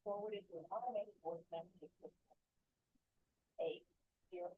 forwarded to an automated voice message system. 800.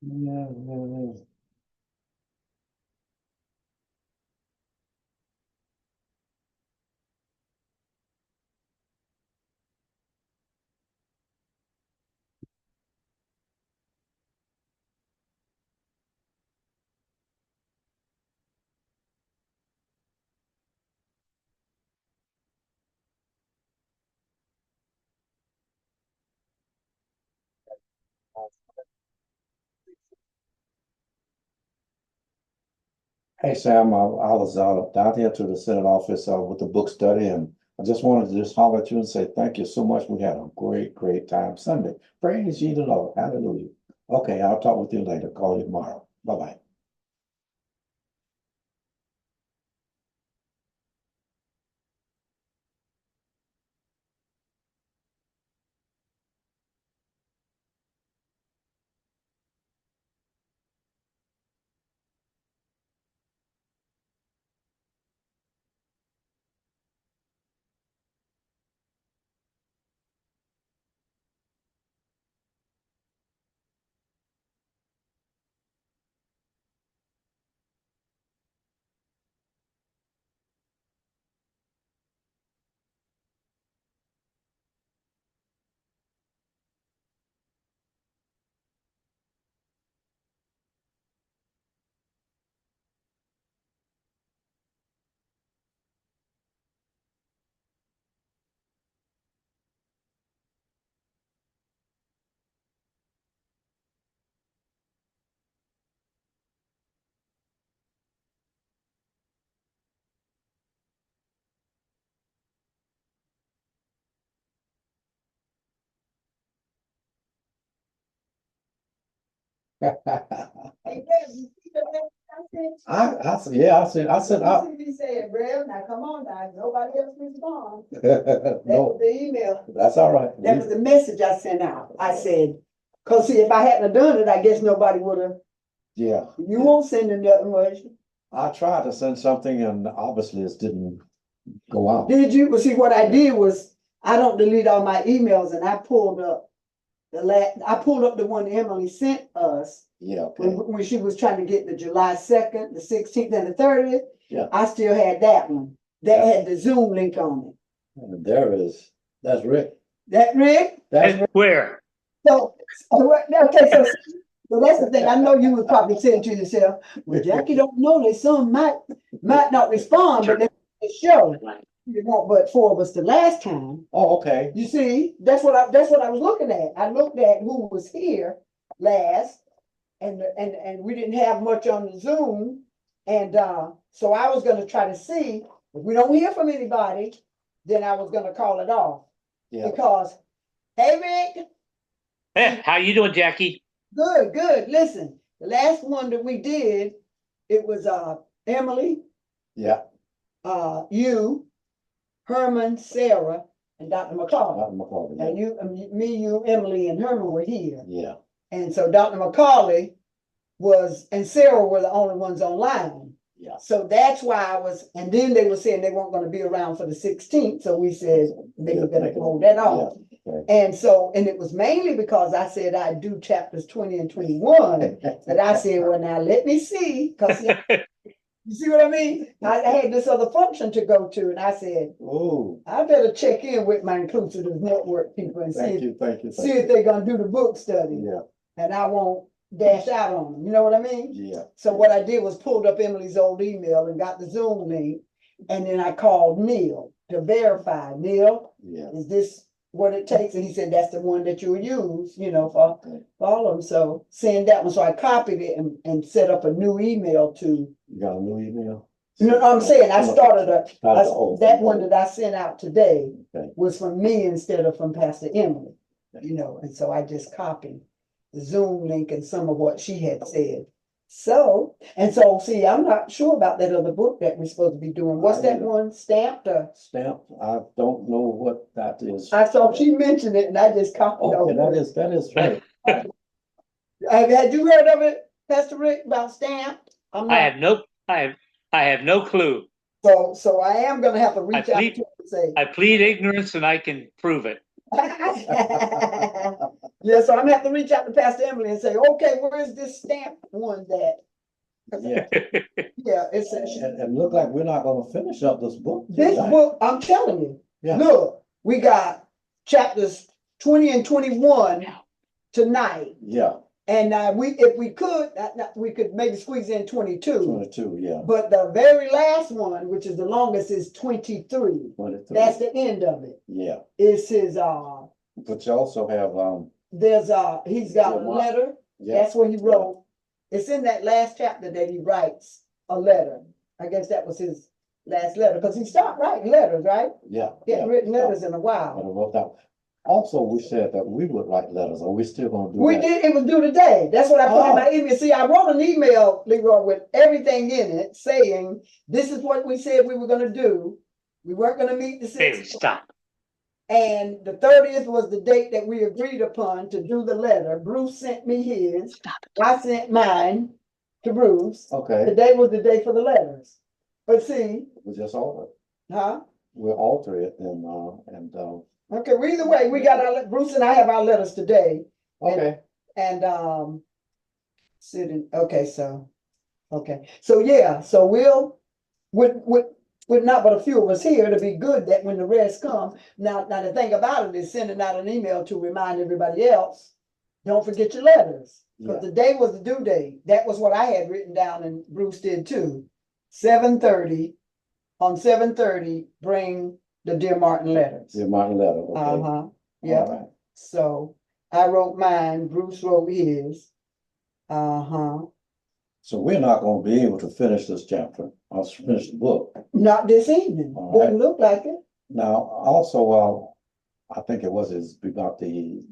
Yeah. Hey Sam, I was down here to the Senate office with the book study, and I just wanted to just holler at you and say thank you so much. We had a great time Sunday. Praise ye the Lord. Hallelujah. Okay, I'll talk with you later. Call you tomorrow. Bye-bye. He said, Rev, now come on now, nobody else responds. That was the email. That's all right. That was the message I sent out. I said, cause see, if I hadn't done it, I guess nobody would have. Yeah. You won't send nothing, was you? I tried to send something and obviously it didn't go out. Did you? Well, see, what I did was I don't delete all my emails, and I pulled up the one Emily sent us. Yeah, okay. When she was trying to get the July 2nd, the 16th, and the 30th. Yeah. I still had that one. That had the Zoom link on it. And that's Rick. That Rick? That's Rick. Where? So okay, so that's the thing. I know you would probably say to yourself, well, Jackie don't know that some might not respond, but they show. You know, but for was the last time. Oh, okay. You see, that's what I was looking at. I looked at who was here last, and we didn't have much on the Zoom, and so I was gonna try to see if we don't hear from anybody, then I was gonna call it off. Yeah. Because, hey Rick. Hey, how you doing, Jackie? Good. Listen, the last one that we did, it was Emily. Yeah. You, Herman, Sarah, and Dr. McCall. Dr. McCall, yeah. And you, Emily, and Herman were here. Yeah. And so Dr. McCauley and Sarah were the only ones online. Yeah. So that's why I was, and then they were saying they weren't gonna be around for the 16th, so we said they were gonna hold that off. Okay. And so, and it was mainly because I said I'd do chapters 20 and 21, that I said, well, now let me see, cause you see what I mean? I had this other function to go to, and I said, Oh, I better check in with my Inclusiveness Network people and thank see, you, thank you. see if they're gonna do the book study, Yeah, and I won't dash out on them, you know what I mean? yeah. So what I did was pulled up Emily's old email and got the Zoom link, and then I called Neil to verify. Neil, Yeah. is this what it takes? And he said, that's the one that you'll use, you know, for all of them. So send that one. So I copied it and set up a new email to, You got a new email? no, I'm saying I started old that one. one that I sent out today Okay. was from me instead of from Pastor Emily, you know, and so I just copied the Zoom link and some of what she had said. So, and so, see, I'm not sure about that other book that we're supposed to be doing. What's that one, Stamped or? Stamp, I don't know what that is. I saw she mentioned it and I just copied Okay, over. that is right. Had you heard of it, Pastor Rick, about Stamped? I'm I not, have no clue. so I am gonna have to reach out plead- to her and say. I plead ignorance and I can prove it. Yeah, so I'm gonna have to reach out to Pastor Emily and say, okay, where is this stamp one that? Yeah, Yeah, it's and look like we're not gonna finish up this book. this tonight. book, I'm telling you, Yeah, look, we got chapters 20 and 21 tonight. yeah, And if we could, we could maybe squeeze in 22. 22, yeah, But the very last one, which is the longest, is 23. 23. That's the end of it. Yeah, It's his but you also have, he's got a Yeah, letter. yeah, That's what he wrote. It's in that last chapter that he writes a letter. I guess that was his last letter, because he stopped writing letters, right? yeah. He hadn't written letters in a I while. wrote that. Also, we said that we would write letters. Are we still gonna do We that? did, it was due today. That's what I put in my email. See, I wrote an email, Leroy, with everything in it saying, this is what we said we were gonna do. We weren't gonna meet the Bailey, 6th. stop. And the 30th was the date that we agreed upon to do the letter. Bruce sent me his. I sent mine to Bruce. Okay, Today was the day for the letters. But see, we just alter it. huh? We'll alter it and, Okay, well, either way, we got Bruce and I have our letters today. okay. And okay, so yeah, so we'll with not but a few of us here, it'll be good that when the rest come. Now the thing about it is sending out an email to remind everybody else, don't forget your letters. Because the day was the due date. That was what I had written down and Bruce did too. 7:30, on 7:30, bring the Dear Martin letters. Dear Martin letter, okay. Yeah. All right. So I wrote mine, Bruce wrote his. So we're not gonna be able to finish this chapter, I'll finish the book. Not this evening. All Doesn't right. look like it. Now, also, I think it was about the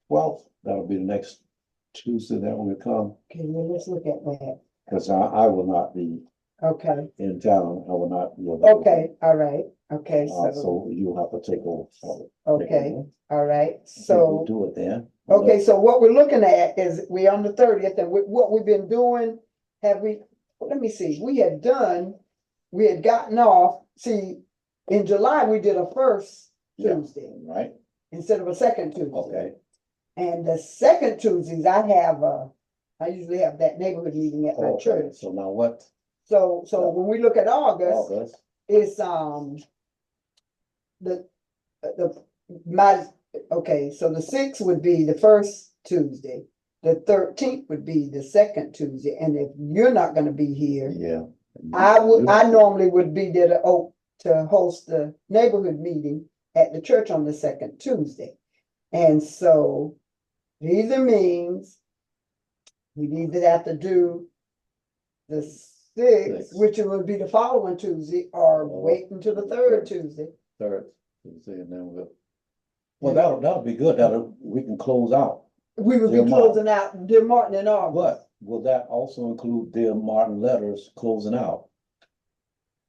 12th, that'll be the next Tuesday that will come, Okay, well, let's look at that. because I will not be Okay, in town, I will not be available. okay, all right, okay, so, So you'll have to take over. So okay, all right, we'll so, do it then. okay, so what we're looking at is we on the 30th, and what we've been doing, let me see, we had gotten off, see, in July, we did a first Yeah. Tuesday Right, instead of a second Tuesday. okay, And the second Tuesdays, I usually have that neighborhood meeting at my okay, church. so now what, So when we look at August, August, it's okay, so the 6th would be the first Tuesday. The 13th would be the second Tuesday. And if you're not gonna be here, yeah. I normally would be there to host the neighborhood meeting at the church on the second Tuesday. And so it either means we either have to do the 6th, which would be the following Tuesday, or wait until the third Tuesday. Third Tuesday, and then well, that'll be good, we can close out. We would Dear be Martin. closing out Dear Martin in August. But will that also include Dear Martin letters closing out?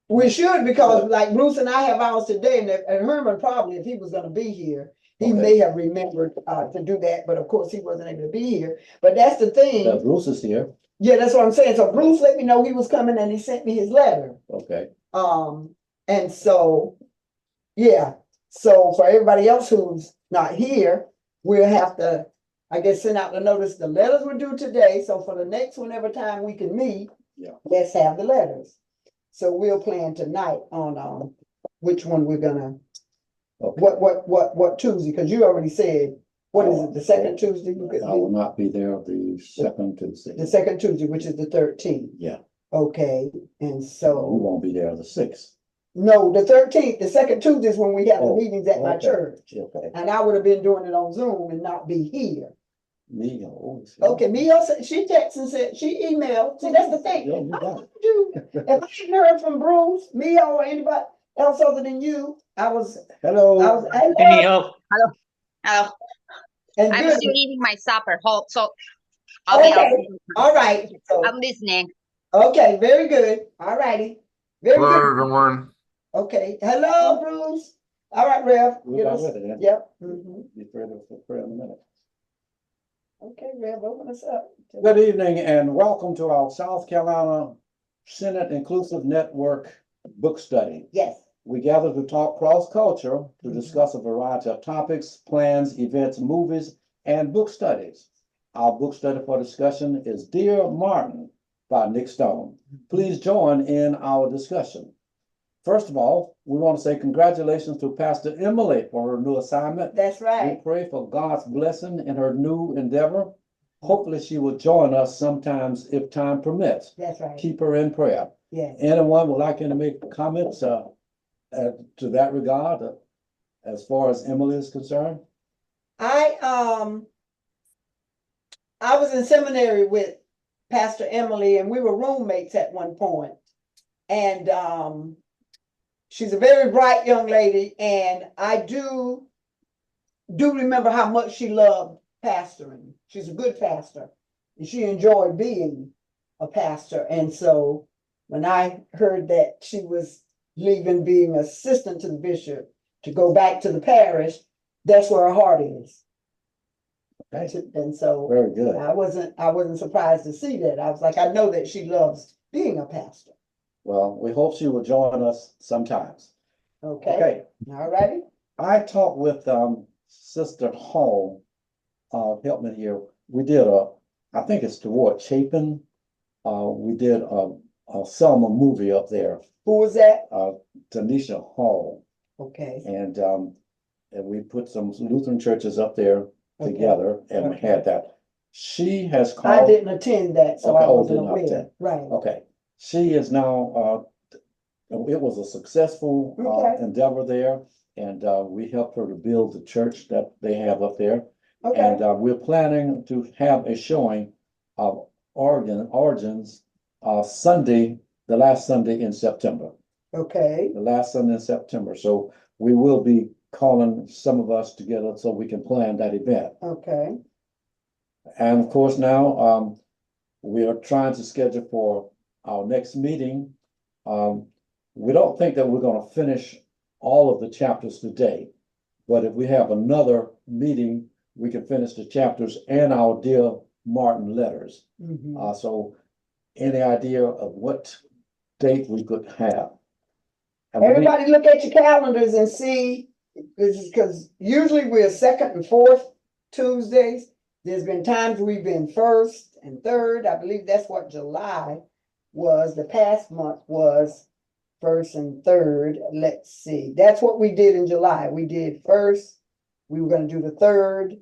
We should, because like Bruce and I have ours today, and Herman probably, if he was gonna be here, He Okay. may have remembered to do that, but of course he wasn't able to be here. But that's the thing. Bruce is here. Yeah, that's what I'm saying. So Bruce let me know he was coming and he sent me his letter. Okay. And so, yeah. So for everybody else who's not here, we'll have to, I guess, send out the notice. The letters were due today. So for the next whenever time we can meet, Yeah. let's have the letters. So we'll plan tonight on which one we're gonna, Okay. what Tuesday, because you already said, what is it, the second Tuesday? You could I will be? not be there the second Tuesday. The second Tuesday, which is the 13th. Yeah. Okay, and We so, won't be there the 6th. no, the 13th, the second Tuesday is when we have the Oh, meetings at my okay. church. Okay. And I would have been doing it on Zoom and not be here. Me, oh, Okay, Mia, she texted and said, she emailed. See, that's the thing. Yeah, you I got it. do. If I hadn't heard from Bruce, Mia, or anybody else other than you, I was, Hello. Any help? Oh, and I'm good. still eating my supper. Hold, so I'll be Okay, out. all right. So, I'm listening. okay, very good. All righty. Very Hello, good. everyone. Okay, hello, Bruce. All right, Rev. We're Get about us, ready then. yep. Mhm. Be ready for prayer in a minute. Okay, Rev, open us up. Good evening and welcome to our South Carolina Synod Inclusive Network book study. Yes. We gather to talk cross-culture to discuss a variety of topics, plans, events, movies, and book studies. Our book study for discussion is Dear Martin by Nick Stone. Please join in our discussion. First of all, we want to say congratulations to Pastor Emily for her new assignment. That's We right. pray for God's blessing in her new endeavor. Hopefully she will join us sometimes if time permits. That's right. Keep her in prayer. Yes. Anyone would like to make comments to that regard, as far as Emily is concerned? I was in seminary with Pastor Emily and we were roommates at one point. And she's a very bright young lady and I do remember how much she loved pastoring. She's a good pastor and she enjoyed being a pastor. And so when I heard that she was leaving being assistant to the bishop to go back to the parish, that's where her heart is. Okay, And so very good. I wasn't surprised to see that. I was like, I know that she loves being a pastor. Well, we hope she will join us sometimes. Okay, Okay, all righty. I talked with Sister Hall, help me here. We did I think it's toward Chapin. We did a Selma movie up there, Who was that? Tanisha Hall. Okay, And we put some Lutheran churches up there Okay. together and we Okay. had that. She has I called. didn't attend that, so Okay, I oh, wasn't did not aware. attend. Right, Okay, she is now, it was a successful Okay. endeavor there. And we helped her to build the church that they have up there. okay, And we're planning to have a showing of Origins Sunday, the last Sunday in September. okay, The last Sunday in September. So we will be calling some of us together so we can plan that event. okay, And of course, now we are trying to schedule for our next meeting. We don't think that we're going to finish all of the chapters today, but if we have another meeting, we can finish the chapters and our Dear Martin letters. mhm. So any idea of what date we could have? And we- Everybody look at your calendars and see, because usually we're second and fourth Tuesdays. There's been times we've been first and third. I believe that's what July was. The past month was first and third. Let's see. That's what we did in July. We did first. We were gonna do the third.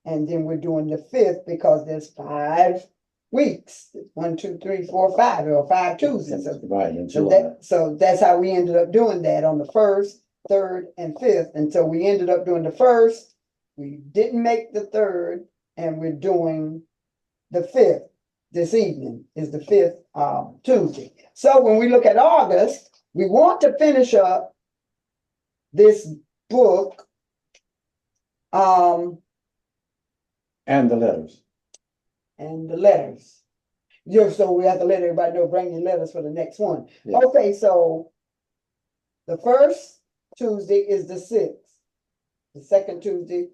And then we're doing the fifth because there's 5 weeks. 1, 2, 3, 4, 5, or 5 Tuesdays. Right, in So July. so that's how we ended up doing that on the first, third, and fifth. And so we ended up doing the first. We didn't make the third, and we're doing the fifth. This evening is the fifth Tuesday. So when we look at August, we want to finish up this book. And the letters. And the letters. Yeah, so we have to let everybody know, bring your letters for the next one. Yes. Okay, so the first Tuesday is the 6th. the second Tuesday.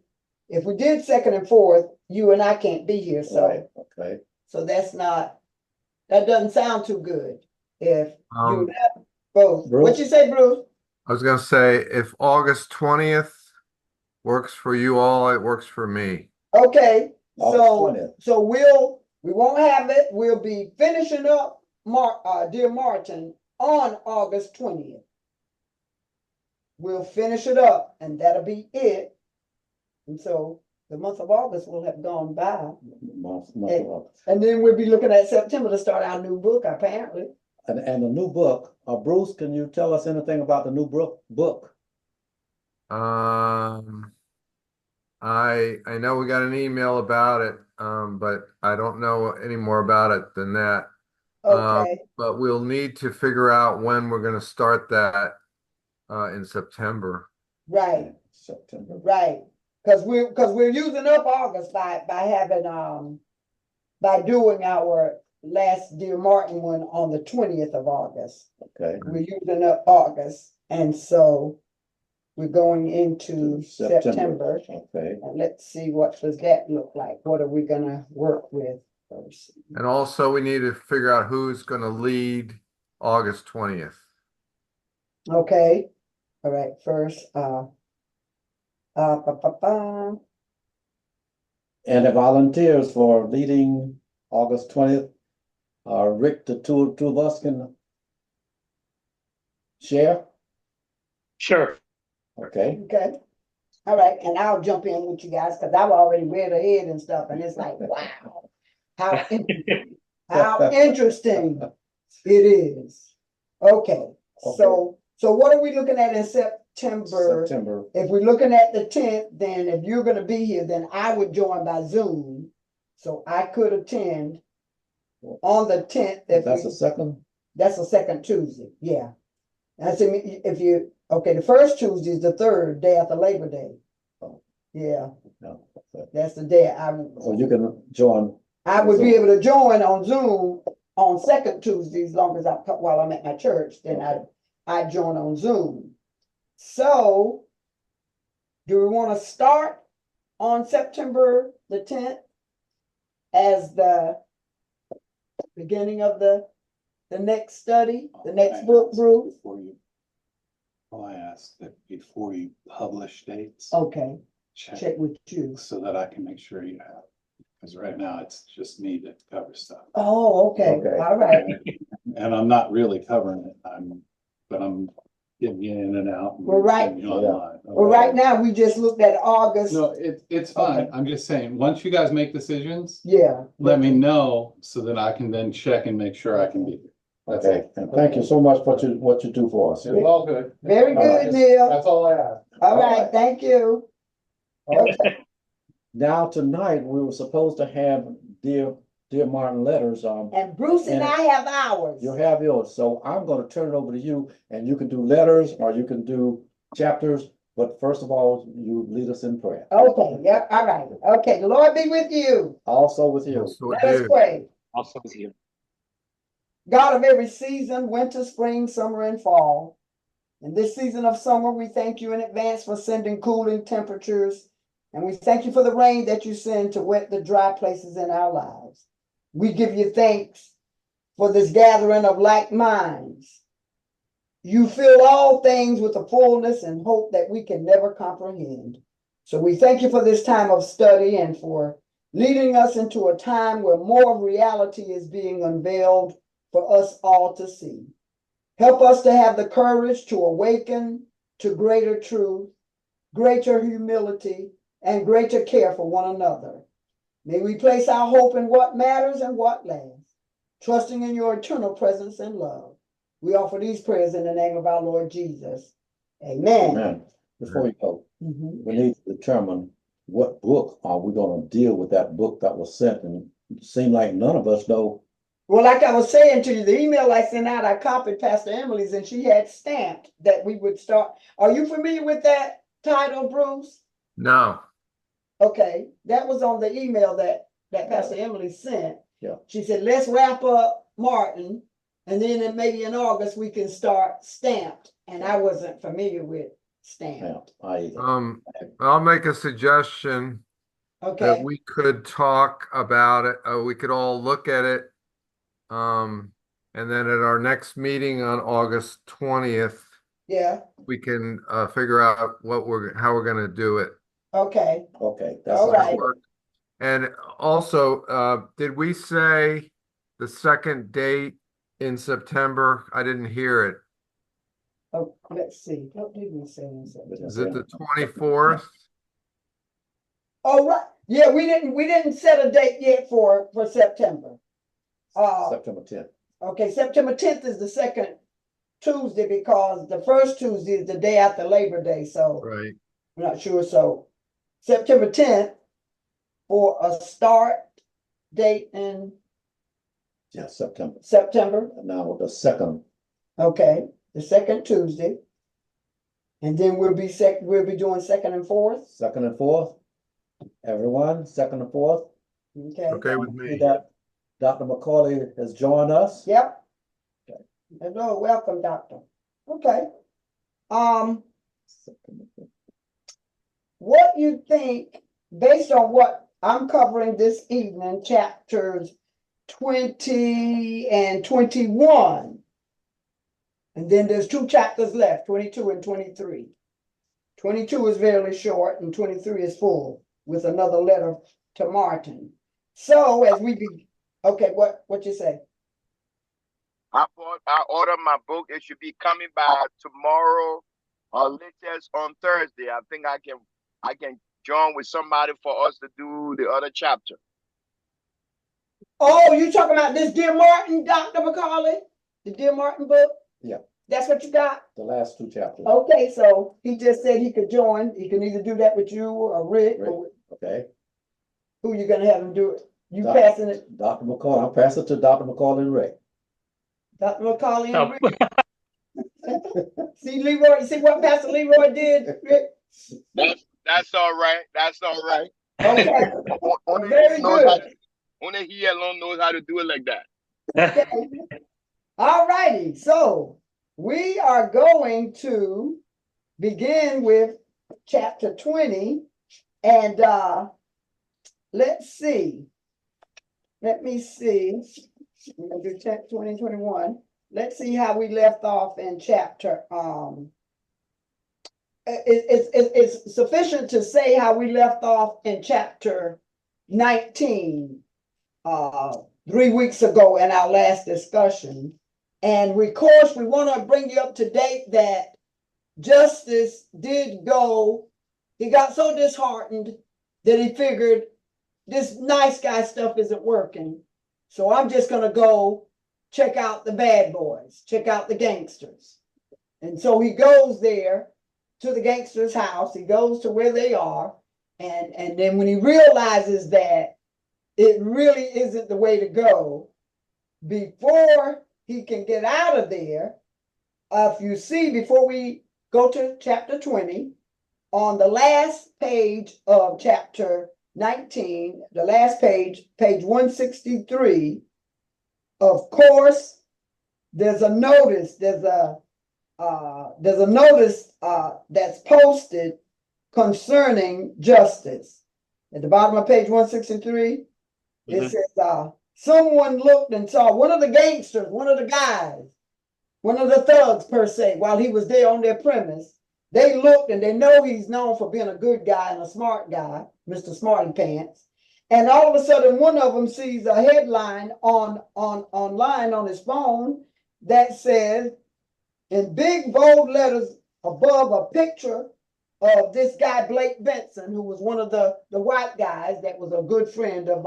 If we did second and fourth, you and I can't be here, Right, so, okay. so that doesn't sound too good. If you Um, have both, what you Bruce? say, Bruce? I was gonna say, if August 20th works for you all, it works for me. Okay, August so, 20th. so we won't have it, we'll be finishing up Dear Martin on August 20th. We'll finish it up and that'll be it. And so the month of August will have gone by. And then we'll be looking at September to start our new book, apparently. And the new book, Bruce, can you tell us anything about the new book? I know we got an email about it, but I don't know any more about it than that. Okay, But we'll need to figure out when we're gonna start that in September. right, September. right. Cause we're using up August by having, by doing our last Dear Martin one on the 20th of August. Okay. We're using up August, and so we're going into September. Okay. And let's see, what does that look like? What are we gonna work with first? And also we need to figure out who's gonna lead August 20th. Okay, all right, first, And the volunteers for leading August 20th, Rick, the two of us can share? Sure. Okay. okay. All right, and I'll jump in with you guys, cause I've already read ahead and stuff, and it's like, wow. How interesting it is. Okay, so what are we looking at in September? September. If we're looking at the 10th, then if you're gonna be here, then I would join by Zoom. So I could attend on the 10th. That's the second? That's the second Tuesday, yeah. That's if you, okay, the first Tuesday is the third day after Labor Day. Oh. Yeah, No. Okay. that's the day So you can join. I would be able to join on Zoom on second Tuesday, as long as while I'm at my church, then I join on Zoom. So, do we want to start on September the 10th as the beginning of the next study, the next book, Bruce? I ask that before you publish dates, Okay, check check with you. so that I can make sure you have. Because right now it's just me that covers stuff. Oh, okay, Okay. all right. And I'm not really covering it. But I'm getting you in and out. And Well, right. sending you online. Well, right now, we just looked at August. No, it's fine. Okay. I'm just saying, once you guys make decisions, Yeah. let me know so that I can then check and make sure I can be here. That's Okay, it. and thank you so much for what you do for us. It's all good. Very good, Neil. That's all I ask. All right, thank you. Okay. Now, tonight, we were supposed to have Dear Martin letters. And Bruce and I have ours. You have yours, so I'm gonna turn it over to you, and you can do letters or you can do chapters, but first of all, you lead us in prayer. Okay, yeah, all right. Okay, the Lord be with you. Also with you. So Let us do. pray. Also with you. God of every season, winter, spring, summer, and fall. In this season of summer, we thank you in advance for sending cooling temperatures. And we thank you for the rain that you send to wet the dry places in our lives. We give you thanks for this gathering of like minds. You fill all things with a fullness and hope that we can never comprehend. So we thank you for this time of study and for leading us into a time where more of reality is being unveiled for us all to see. Help us to have the courage to awaken to greater truth, greater humility, and greater care for one another. May we place our hope in what matters and what lasts, trusting in your eternal presence and love. We offer these prayers in the name of our Lord Jesus. Amen. Amen. Before we go, Mhm. we need to determine what book are we gonna deal with, that book that was sent, and it seemed like none of us know. Well, like I was saying to you, the email I sent out, I copied Pastor Emily's and she had stamped that we would start. Are you familiar with that title, Bruce? No. Okay, that was on the email that Pastor Emily sent. Yeah. She said, let's wrap up Martin, and then maybe in August we can start stamped. And I wasn't familiar with stamped. I'll make a suggestion that Okay, we could talk about it. We could all look at it. And then at our next meeting on August 20th, yeah, we can figure out how we're gonna do it. okay, Okay, that's all right. And also, did we say the second date in September? I didn't hear it. Oh, let's see, what did we say in September? Is it the 24th? Oh, right, yeah, we didn't set a date yet for September. September 10th. Okay, September 10th is the second Tuesday because the first Tuesday is the day after Labor Day, so Right. I'm not sure, so September 10th for a start date in Yeah, September. September, And now with the second, okay, the second Tuesday. And then we'll be doing second and fourth, second and fourth. Everyone, second and fourth. okay? Okay with See me. that Dr. McCauley has joined us. Yep. Okay. Hello, welcome, doctor. Okay. What you think, based on what I'm covering this evening, chapters 20 and 21. And then there's 2 chapters left, 22 and 23. 22 is very short and 23 is full with another letter to Martin. So as we be, okay, what you say? I ordered my book. It should be coming by tomorrow or latest on Thursday. I think I can join with somebody for us to do the other chapter. Oh, you talking about this Dear Martin, Dr. McCauley? The Dear Martin book? Yeah. That's what you got? The last 2 chapters. Okay, so he just said he could join. He can either do that with you or Rick, or Okay. who you gonna have him do it? You Doc- passing it, Dr. McCauley, I'll pass it to Dr. McCauley and Ray. Dr. McCauley and No. Rick? See Leroy, you see what Pastor Leroy did, Rick? That's all right. That's all right. Okay, Only very he knows how good. to, only he alone knows how to do it like that. Okay. All righty, so we are going to begin with chapter 20 and let's see. Let me see. We're gonna do chapter 20, 21. Let's see how we left off in chapter it's sufficient to say how we left off in chapter 19 3 weeks ago in our last discussion. And of course, we want to bring you up to date that Justyce did go, he got so disheartened that he figured this nice guy stuff isn't working. So I'm just going to go check out the bad boys, check out the gangsters. And so he goes there to the gangster's house. He goes to where they are. And then when he realizes that it really isn't the way to go, before he can get out of there, if you see, before we go to chapter 20, on the last page of chapter 19, the last page, page 163, of course, there's a notice, there's a notice that's posted concerning Justyce. At the bottom of page 163, it says, someone looked and saw one of the gangsters, one of the guys, one of the thugs per se, while he was there on their premise. They looked and they know he's known for being a good guy and a smart guy, Mr. Smarty Pants. And all of a sudden, one of them sees a headline online on his phone that says, in big bold letters above, a picture of this guy, Blake Benson, who was one of the white guys that was a good friend of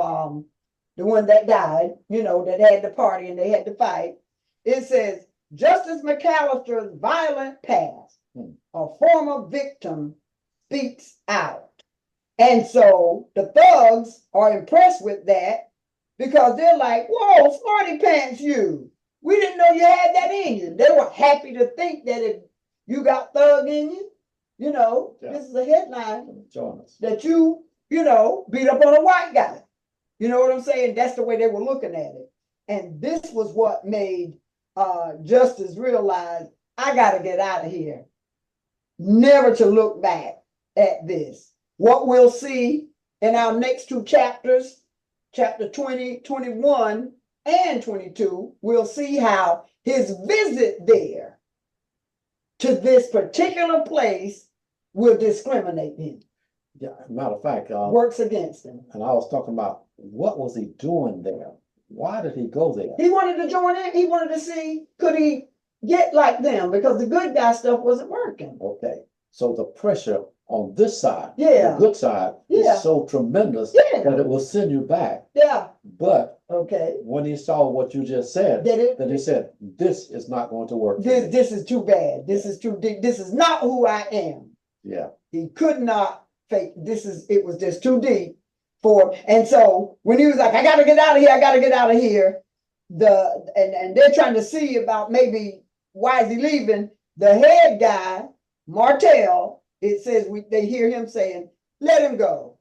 the one that died, you know, that had the party and they had to fight. It says, Justyce McAllister's violent past, a former victim speaks out. And so the thugs are impressed with that because they're like, whoa, Smarty Pants, you. We didn't know you had that in you. They were happy to think that if you got thug in you, you know, this is a headline that you know, beat up on a white guy. You know what I'm saying? That's the way they were looking at it. And this was what made Justyce realize, I got to get out of here. never to look back at this. What we'll see in our next two chapters, chapter 20, 21, and 22, we'll see how his visit there to this particular place will discriminate him, Yeah, matter of fact, works against him. and I was talking about what was he doing there? Why did he go there? He wanted to join in. He wanted to see, could he get like them? Because the good guy stuff wasn't working. Okay, so the pressure on this side, Yeah. the good side, Yeah. is so tremendous Yeah. that it will send you back. Yeah. But Okay. when he saw what you just said, Did it? then he said, this is not going to work. for me." This is too bad. This is too deep. This is not who I am. Yeah, He could not fake. It was just too deep for. And so when he was like, I gotta get out of here, I gotta get out of here. And they're trying to see about maybe why is he leaving? The head guy, Martell, it says they hear him saying, let him go.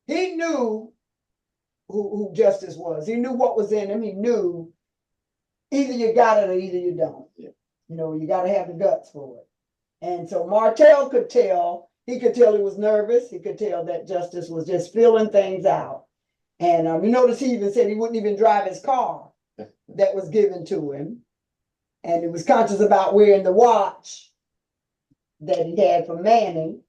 He knew who Justyce was. He knew what was in him. He knew either you got it or either you don't. Yeah. You know, you got to have the guts for it. And so Martell could tell, he was nervous. He could tell that Justyce was just feeling things out. And you notice he even said he wouldn't even drive his car that was given to him. And he was conscious about wearing the watch that he had from Manning.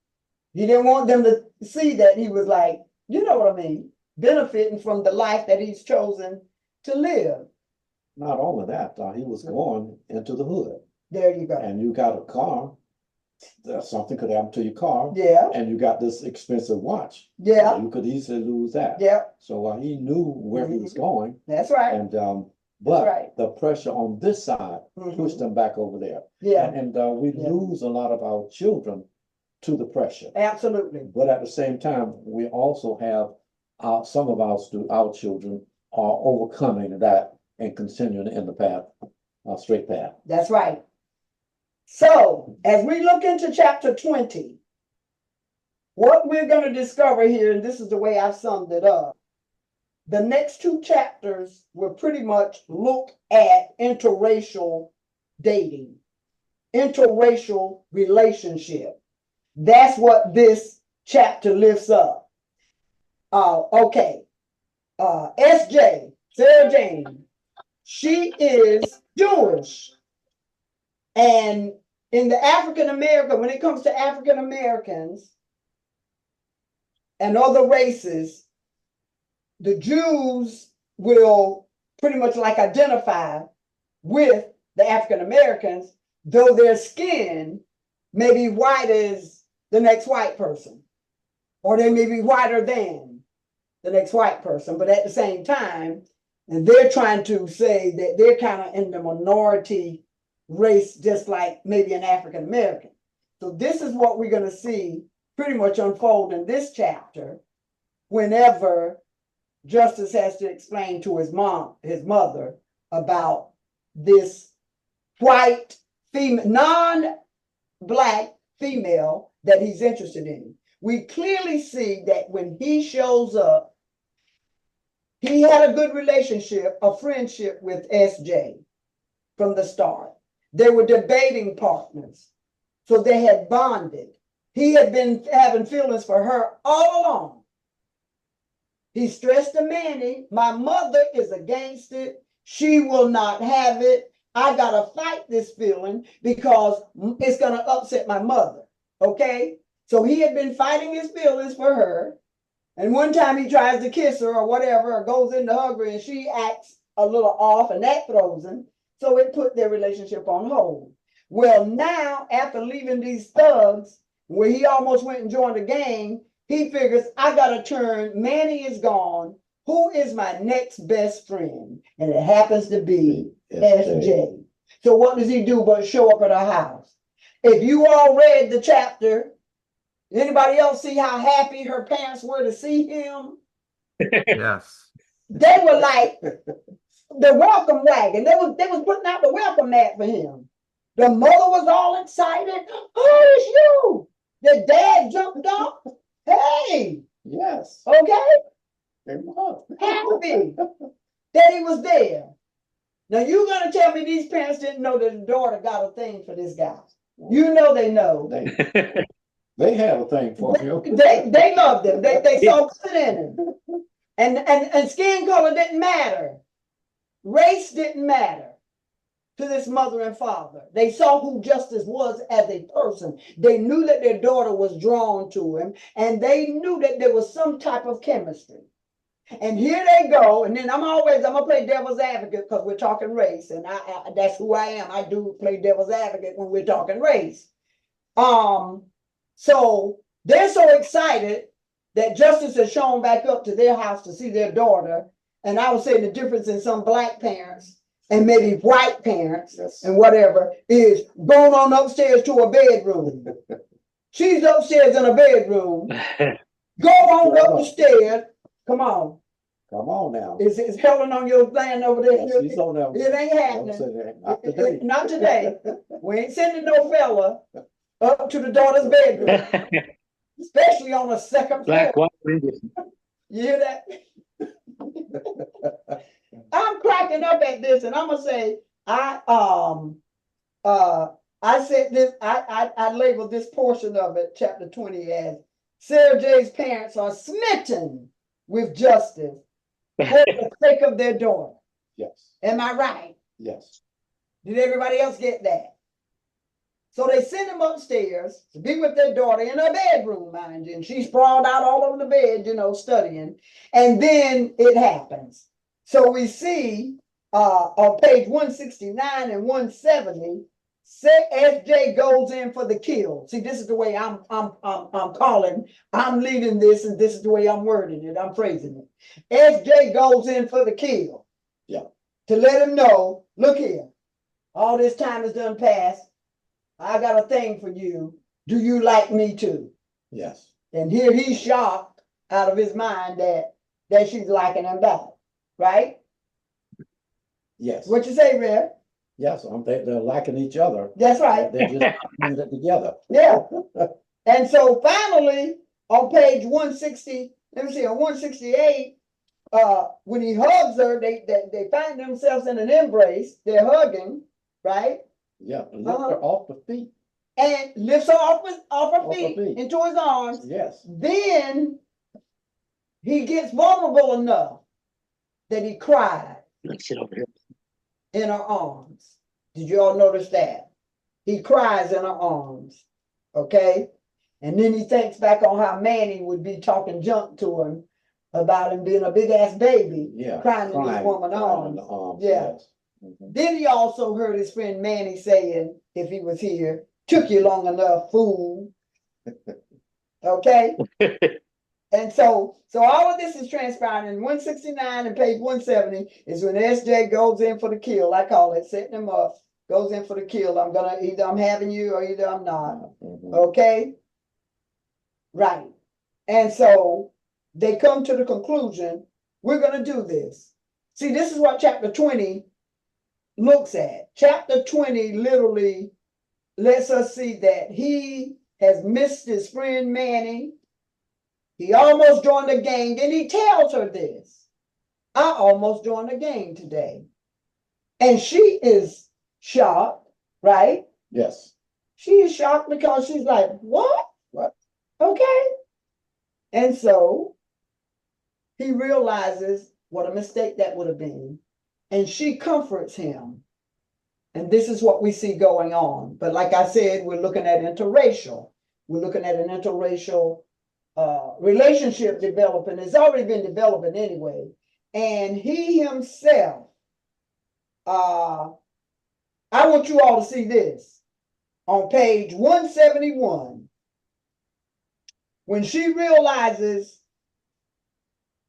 He didn't want them to see that he was like, you know what I mean, benefiting from the life that he's chosen to live. not only that, he was going into the hood, There you go. and you got a car, something could happen to your car, Yeah, and you got this expensive watch. yeah, You could easily lose that. yeah, So he knew where he was going, that's right. and but right. the pressure on this side pushed Mhm. them back over there. Yeah, And we Yeah. lose a lot of our children to the pressure. absolutely. But at the same time, we also have some of our children are overcoming that and continuing in the path, straight path. That's right. So as we look into chapter 20, what we're going to discover here, and this is the way I've summed it up, the next two chapters will pretty much look at interracial dating, interracial relationship. That's what this chapter lifts up. Okay. SJ, Sarah Jane, she is Jewish. And in the African American, when it comes to African Americans and other races, the Jews will pretty much like identify with the African Americans, though their skin may be white as the next white person, or they may be whiter than the next white person, but at the same time, and they're trying to say that they're kind of in the minority race, just like maybe an African American. So this is what we're going to see pretty much unfold in this chapter whenever Justyce has to explain to his mother, about this white female, non-black female that he's interested in. We clearly see that when he shows up, he had a good relationship, a friendship with SJ from the start. They were debating partners, so they had bonded. He had been having feelings for her all along. He stressed to Manny, my mother is against it. She will not have it. I gotta fight this feeling because it's gonna upset my mother, okay? So he had been fighting his feelings for her. And one time he tries to kiss her or whatever, or goes in to hug her, and she acts a little off, and that throws him. So it put their relationship on hold. Well, now, after leaving these thugs, where he almost went and joined the gang, he figures, I gotta turn, Manny is gone. Who is my next best friend? And it happens to be SJ. So what does he do but show up at her house? If you all read the chapter, anybody else see how happy her parents were to see him? Yes. They were like the welcome wagon. They was putting out the welcome mat for him. The mother was all excited. Oh, it's you. The dad jumped up. Hey, Yes. okay, They were. happy that he was there. Now you're gonna tell me these parents didn't know that the daughter got a thing for this guy. You know they know. They have a thing for you. They love them. They saw good in him. And skin color didn't matter. Race didn't matter to this mother and father. They saw who Justyce was as a person. They knew that their daughter was drawn to him, and they knew that there was some type of chemistry. And here they go, and then I'm gonna play devil's advocate because we're talking race, and I that's who I am. I do play devil's advocate when we're talking race. So they're so excited that Justyce has shown back up to their house to see their daughter. And I would say the difference in some black parents and maybe white parents and whatever is going on upstairs to a bedroom. She's upstairs in a bedroom. Go on up the stairs. Come on. Come on now. Is Helen on your plan over there? Yes, she's on there. It ain't happening. Not today. Not today. We ain't sending no fella up to the daughter's bedroom. Especially on a second floor. Black, white, You hear that? I'm cracking up at this, and I'm gonna say I said this. I labeled this portion of it, chapter 20, as Sarah J's parents are smitten with Justyce for the sake of their daughter. Yes. Am I right? Yes. Did everybody else get that? So they send him upstairs to be with their daughter in her bedroom, mind you, and she's sprawled out all over the bed, studying. And then it happens. So we see on page 169 and 170, SJ goes in for the kill. See, this is the way I'm leading this, and this is the way I'm wording it. I'm phrasing it. SJ goes in for the kill. Yeah. To let him know, look here, all this time has done passed. I got a thing for you. Do you like me too? Yes. And here he's shocked out of his mind that she's liking him back, right? Yes. What you say, Red? Yes, they're liking each other. That's right. They're just putting it together. Yeah. And so finally, on page 160, let me see, on 168, when he hugs her, they find themselves in an embrace. They're hugging, right? Yeah, lift her off the feet. And lifts her off her feet into his arms. Yes. Then he gets vulnerable enough that he cried Let's sit over here. in her arms. Did you all notice that? He cries in her arms. Okay? And then he thinks back on how Manny would be talking junk to him about him being a big ass baby, crying in this woman's arms. Yeah. Yes. Then he also heard his friend Manny saying, if he was here, took you long enough, fool. Okay? And so all of this is transpiring in 169 and page 170 is when SJ goes in for the kill. I call it setting him up, goes in for the kill. Either I'm having you or either I'm not. Okay? Right. And so they come to the conclusion, we're going to do this. See, this is what chapter 20 looks at. Chapter 20 literally lets us see that he has missed his friend Manny. He almost joined the gang. Then he tells her this. I almost joined the gang today. And she is shocked, right? Yes. She is shocked because she's like, what? What? Okay. And so he realizes what a mistake that would have been. And she comforts him. And this is what we see going on. But like I said, we're looking at interracial. We're looking at an interracial relationship developing. It's already been developing anyway. And he himself, I want you all to see this. On page 171, when she realizes,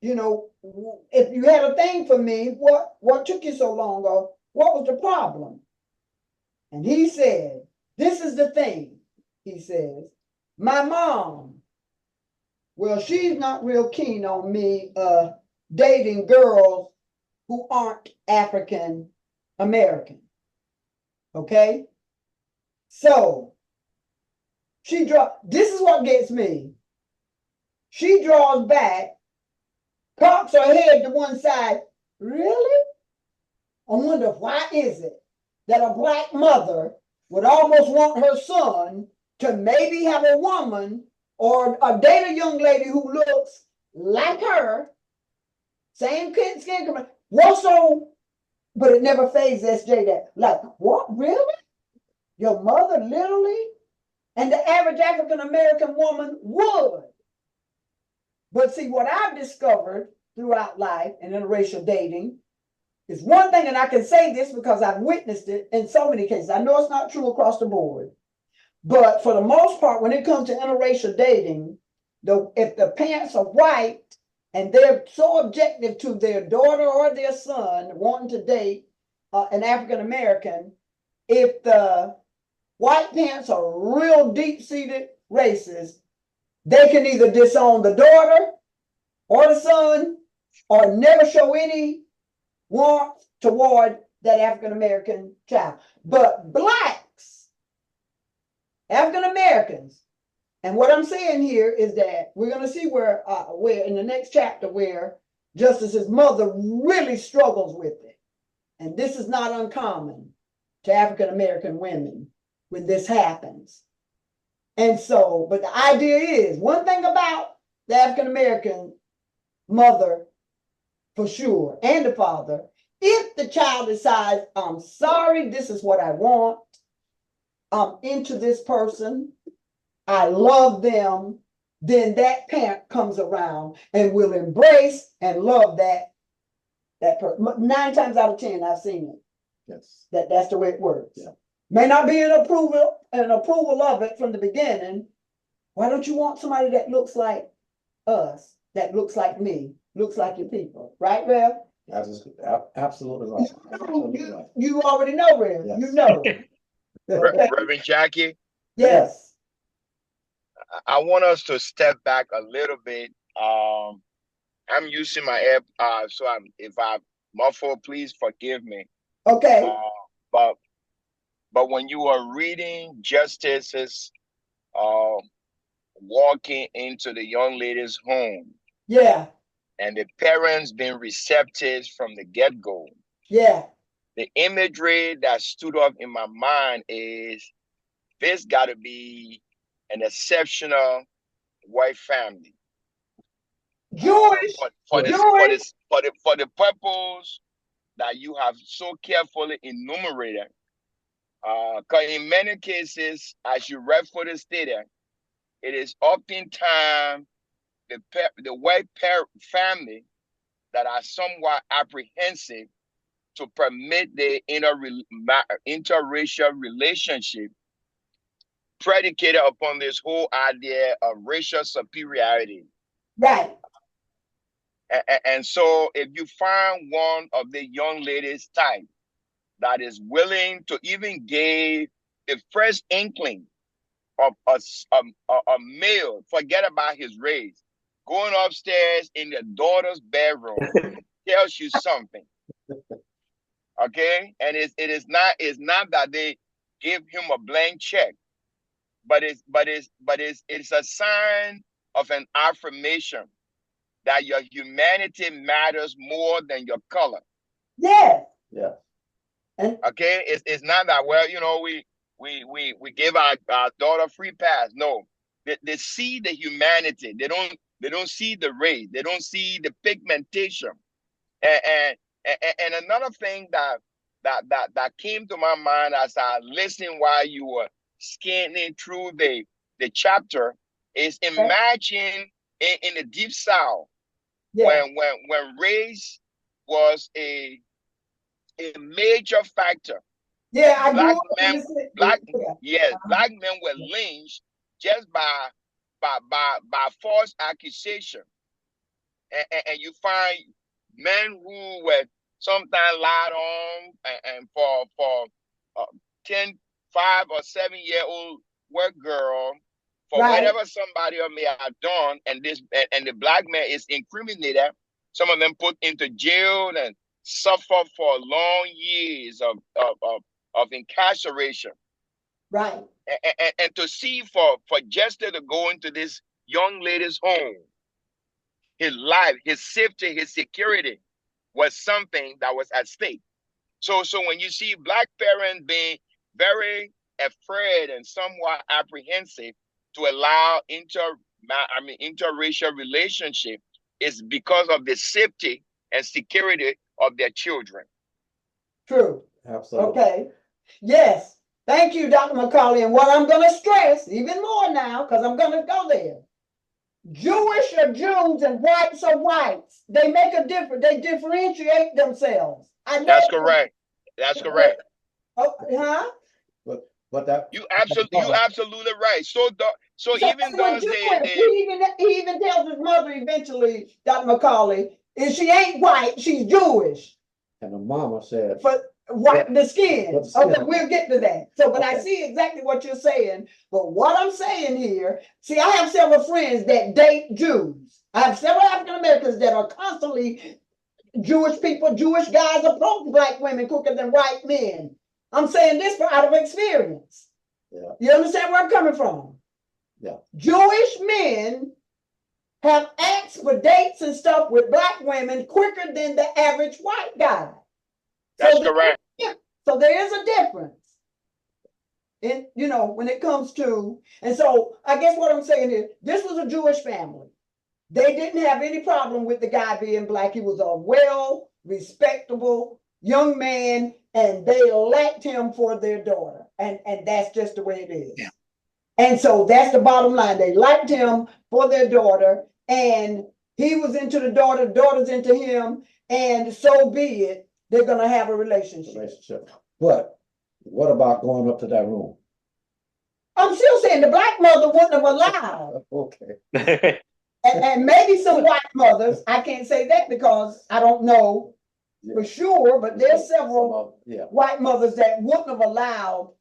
if you had a thing for me, what took you so long, or what was the problem? And he said, this is the thing, he says, my mom, well, she's not real keen on me dating girls who aren't African American. Okay? So, this is what gets me. She draws back, cocks her head to one side. Really? I wonder why is it that a black mother would almost want her son to maybe have a woman or date a young lady who looks like her, same skin color. What's so, but it never fazed SJ that, like, what, really? Your mother literally? And the average African American woman would. But see, what I've discovered throughout life and interracial dating is one thing, and I can say this because I've witnessed it in so many cases. I know it's not true across the board, but for the most part, when it comes to interracial dating, if the parents are white and they're so objective to their daughter or their son wanting to date an African American, if the white parents are real deep-seated racist, they can either disown the daughter or the son or never show any warmth toward that African American child. But blacks, African Americans, and what I'm saying here is that we're going to see where in the next chapter where Justyce's mother really struggles with it. And this is not uncommon to African American women when this happens. And so, but the idea is, one thing about the African American mother, for sure, and the father, if the child decides, I'm sorry, this is what I want, I'm into this person, I love them, then that parent comes around and will embrace and love that person. 9 times out of 10, I've seen it. Yes. That's the way it works. Yeah. May not be an approval of it from the beginning. Why don't you want somebody that looks like us, that looks like me, looks like your people, right, Rev? That is absolutely right. Absolutely right. You already know, Rev. Yes. You know. Okay. Reverend Jackie, Yes. I want us to step back a little bit. I'm using my app, so if I muffle, please forgive me. Okay. But when you are reading Justice's walking into the young lady's home, Yeah. and the parents being receptive from the get-go, Yeah. the imagery that stood up in my mind is this got to be an exceptional white family. Jewish. For Jewish. the purpose that you have so carefully enumerated, because in many cases, as you rightfully stated, it is oftentimes the white family that are somewhat apprehensive to permit the interracial relationship predicated upon this whole idea of racial superiority. Right. And so if you find one of the young ladies type that is willing to even give the first inkling of a male, forget about his race, going upstairs in the daughter's bedroom tells you something. Okay? And it's not that they give him a blank check, but it's a sign of an affirmation that your humanity matters more than your color. Yeah. Yeah. Okay? It's not that, well, we give our daughter free pass. No. They see the humanity. They don't see the race. They don't see the pigmentation. And another thing that came to my mind as I listened while you were scanning through the chapter is imagine in the Deep South, Yeah. when race was a major factor. Yeah. I Black grew up in men, the city. black Yeah. black men were lynched just by false accusation, and you find men who were sometimes lied on and for 10, 5 or 7-year-old work girl for Right. whatever somebody may have done, and the black man is incriminated. Some of them put into jail and suffer for long years of incarceration. Right. And to see for Jester to go into this young lady's home, his life, his safety, his security was something that was at stake. So when you see black parents being very afraid and somewhat apprehensive to allow interracial relationship is because of the safety and security of their children. True. Absolutely. Okay. Yes. Thank you, Dr. McCauley. And what I'm going to stress even more now, because I'm going to go there. Jewish are Jews and whites are whites. They make a difference. They differentiate themselves. That's correct. That's correct. Oh, huh? But that You absolutely right. So even though he even tells his mother eventually, Dr. McCauley, if she ain't white, she's Jewish. and the mama said, For white the skin. But the skin. Okay, we'll get to that. So, but I Okay. see exactly what you're saying. But what I'm saying here, see, I have several friends that date Jews. I have several African Americans that are constantly Jewish people, Jewish guys approach black women quicker than white men. I'm saying this out of experience. Yeah. You understand where I'm coming from? Yeah. Jewish men have asked for dates and stuff with black women quicker than the average white guy. that's correct. So there is a difference in, when it comes to, and so I guess what I'm saying is, this was a Jewish family. They didn't have any problem with the guy being black. He was a well, respectable young man, and they liked him for their daughter. And that's just the way it is. Yeah. And so that's the bottom line. They liked him for their daughter, and he was into the daughter, daughter's into him, and so be it. They're going to have a relationship. But what about going up to that room? I'm still saying the black mother wouldn't have allowed. Okay. And maybe some white mothers, I can't say that because I don't know for sure, but there's several white mothers that wouldn't have allowed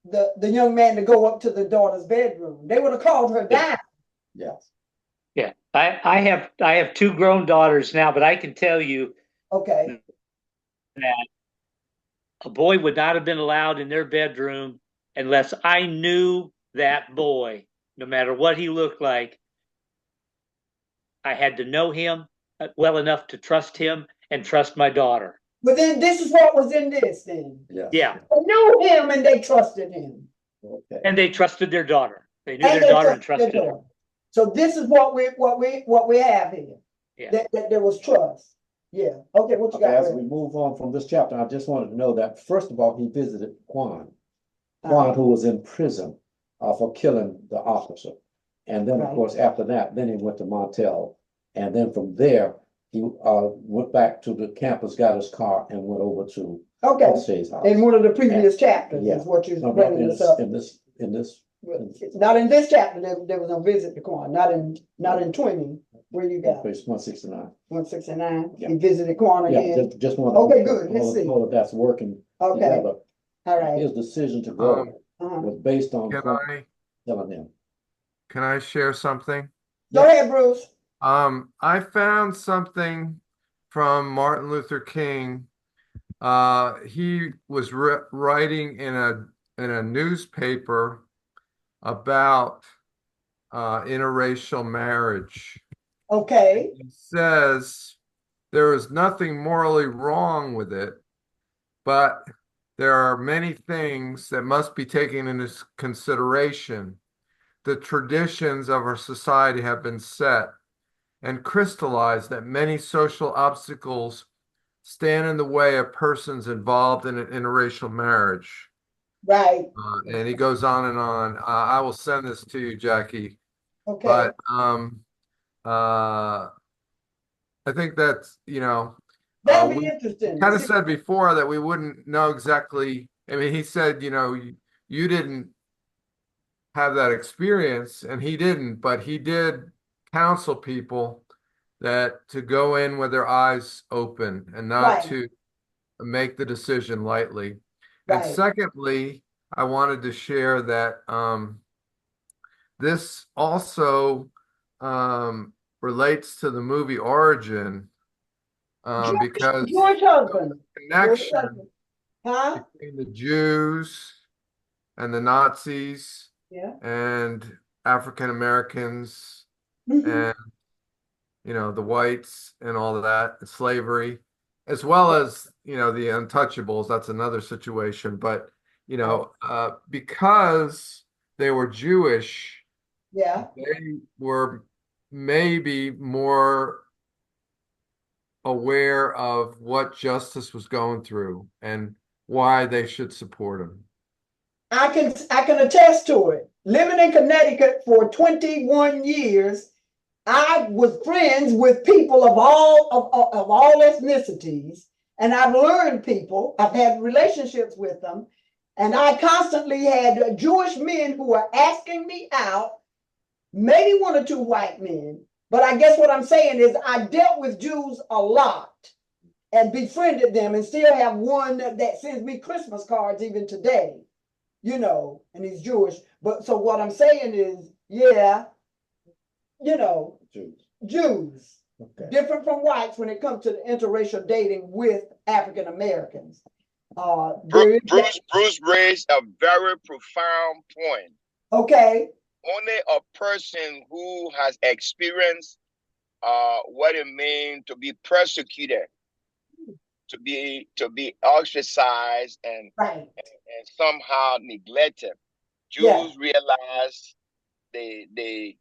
the young man to go up to the daughter's bedroom. They would have called her down. Yes. Yeah, I have two grown daughters now, but I can tell you Okay. that a boy would not have been allowed in their bedroom unless I knew that boy, no matter what he looked like. I had to know him well enough to trust him and trust my daughter. But then this is what was in this then. Yes. Yeah. They knew him and they trusted him. Okay. And they trusted their daughter. They knew their daughter and trusted her. So this is what we have here. Yeah. That there was trust. Yeah. Okay, what you got? As we move on from this chapter, I just wanted to know that first of all, he visited Quan, who was in prison for killing the officer. And then, of course, after that, then he went to Montel. And then from there, he went back to the campus, got his car, and went over to Shay's house. In one of the previous chapters is what you're bringing this up. In this. Not in this chapter, there was no visit to Quan, not in 20, where you got Page 169. 169. Yeah. He visited Quan again. Yeah, just one. Okay, good. Let's see. All of that's working together. All right. His decision to go was based on telling him. Can I share something? Go ahead, Bruce. I found something from Martin Luther King. He was writing in a newspaper about interracial marriage. Okay. He says there is nothing morally wrong with it, but there are many things that must be taken into consideration. The traditions of our society have been set and crystallized that many social obstacles stand in the way of persons involved in an interracial marriage. Right. And he goes on and on. I will send this to you, Jackie. Okay. But I think that's, that'd be interesting. Kind of said before that we wouldn't know exactly. I mean, he said, you didn't have that experience, and he didn't, but he did counsel people that to go in with their eyes open and not to make the decision lightly. And secondly, I wanted to share that this also relates to the movie Origin because George Husband. Connection between the Jews and the Nazis and African Americans and the whites and all of that, slavery, as well as the untouchables. That's another situation. But you know, because they were Jewish, Yeah, they were maybe more aware of what Justice was going through and why they should support him. I can attest to it. Living in Connecticut for 21 years, I was friends with people of all ethnicities, and I've learned people. I've had relationships with them, and I constantly had Jewish men who were asking me out, maybe one or two white men. But I guess what I'm saying is I dealt with Jews a lot and befriended them, and still have one that sends me Christmas cards even today, you know, and he's Jewish. But so what I'm saying is, yeah, you know, Jews, Okay. different from whites when it comes to interracial dating with African Americans. Bruce raised a very profound point. Okay. Only a person who has experienced what it means to be persecuted, to be ostracized and somehow neglected. Jews realize the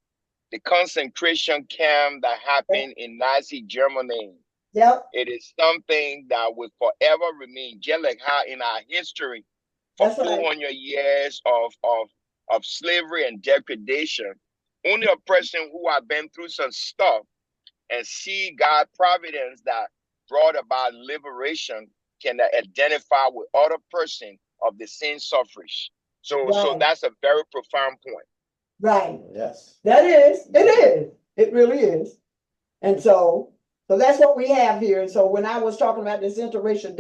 concentration camp that happened in Nazi Germany. Yep. It is something that will forever remain, just like how in our history, for 400 years of slavery and degradation, only a person who has been through some stuff and see God's providence that brought about liberation can identify with other person of the same suffrage. So that's a very profound point. Right. Yes. That is. It is. It really is. And so that's what we have here. And so when I was talking about this interracial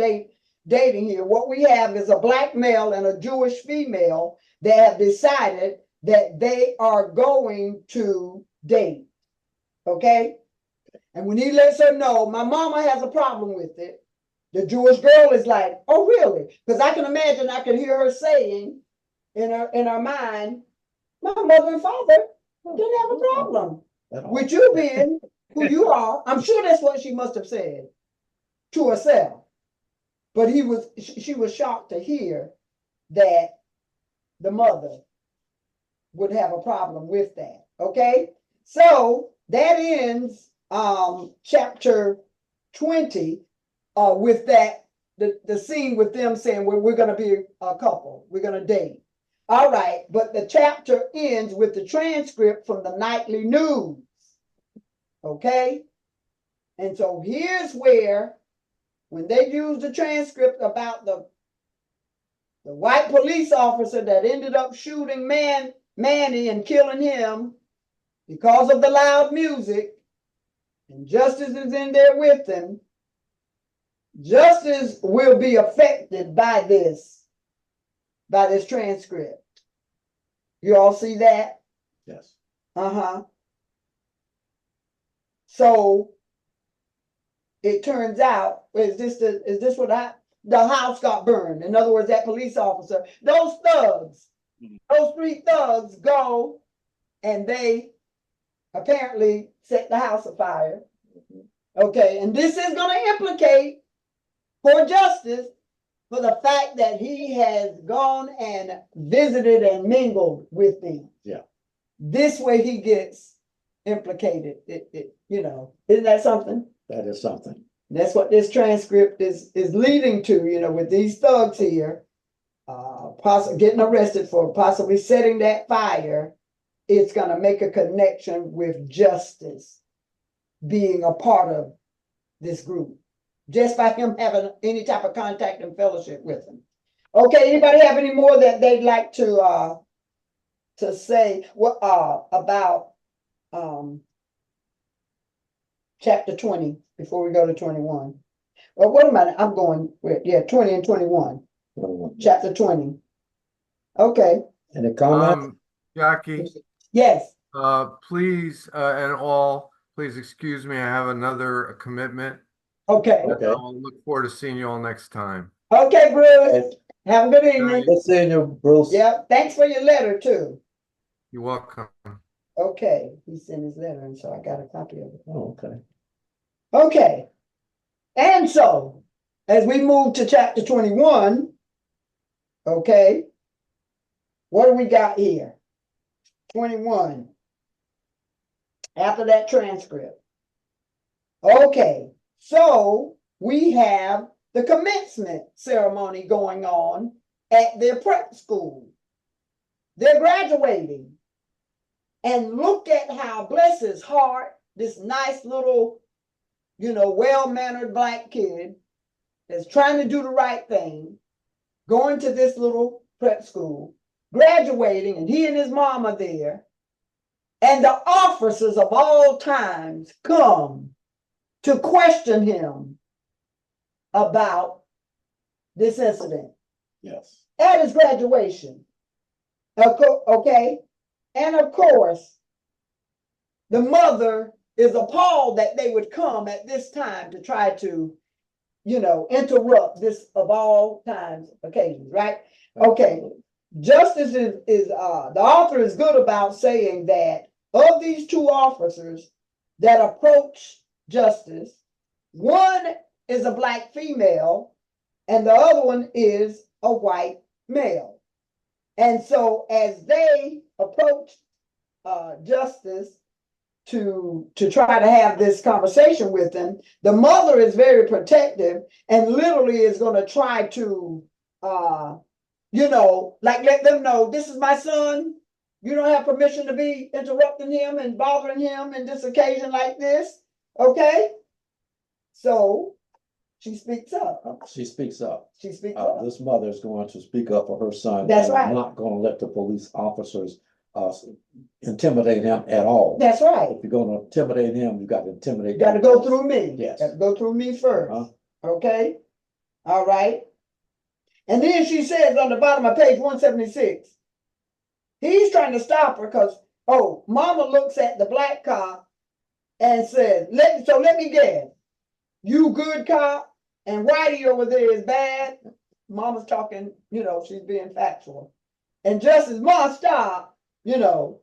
dating here, what we have is a black male and a Jewish female that have decided that they are going to date. Okay? And when he lets her know, my mama has a problem with it, the Jewish girl is like, oh, really? Because I can imagine, I can hear her saying in her mind, my mother and father didn't have a problem with you being who you are. I'm sure that's what she must have said to herself. But she was shocked to hear that the mother would have a problem with that. Okay? So that ends chapter 20 with that, the scene with them saying, well, we're going to be a couple, we're going to date. All right, but the chapter ends with the transcript from the nightly news. Okay? And so here's where, when they use the transcript about the white police officer that ended up shooting Manny and killing him because of the loud music, and Justice is in there with him, Justice will be affected by this transcript. You all see that? Yes. So it turns out, is this what the house got burned? In other words, that police officer, those thugs, those three thugs go and they apparently set the house afire. Okay, and this is going to implicate for Justice for the fact that he has gone and visited and mingled with them. Yeah. This way he gets implicated. Isn't that something? That is something. That's what this transcript is leading to, with these thugs here, getting arrested for possibly setting that fire. It's going to make a connection with Justice being a part of this group, just by him having any type of contact and fellowship with him. Okay, anybody have any more that they'd like to say about chapter 20 before we go to 21? Well, what am I'm going with? Yeah, 20 and 21. Chapter 20. Okay. Any comment? Jackie? Yes. Please, and all, please excuse me. I have another commitment. Okay. I'll look forward to seeing you all next time. Okay, Bruce. Have a good evening. Good seeing you, Bruce. Yep. Thanks for your letter too. You're welcome. Okay. He sent his letter, and so I got a copy of it. Oh, okay. Okay. And so, as we move to chapter 21, Okay. What do we got here? 21. After that transcript. Okay, so we have the commencement ceremony going on at their prep school. They're graduating. And look at how, bless his heart, this nice little, well-mannered black kid is trying to do the right thing, going to this little prep school, graduating, and he and his mom are there. And the officers of all times come to question him about this incident. Yes. At his graduation. Okay. And of course, the mother is appalled that they would come at this time to try to, interrupt this of all times occasions, right? Okay. Justice is the author is good about saying that of these two officers that approach Justice, one is a black female and the other one is a white male. And so as they approach Justice to try to have this conversation with him, the mother is very protective and literally is going to try to let them know, this is my son. You don't have permission to be interrupting him and bothering him in this occasion like this. Okay? So she speaks up. She speaks up. She speaks up. This mother is going to speak up for her son. That's and right. Not going to let the police officers intimidate him at all. That's right. If you're going to intimidate him, you got to intimidate. You got to go through me. Yes. Got to go through me first. Okay? All right. And then she says on the bottom of page 176, he's trying to stop her because, mama looks at the black cop and says, let me guess, you good cop and Whitey over there is bad. Mama's talking, she's being factual. And Justice must stop, right?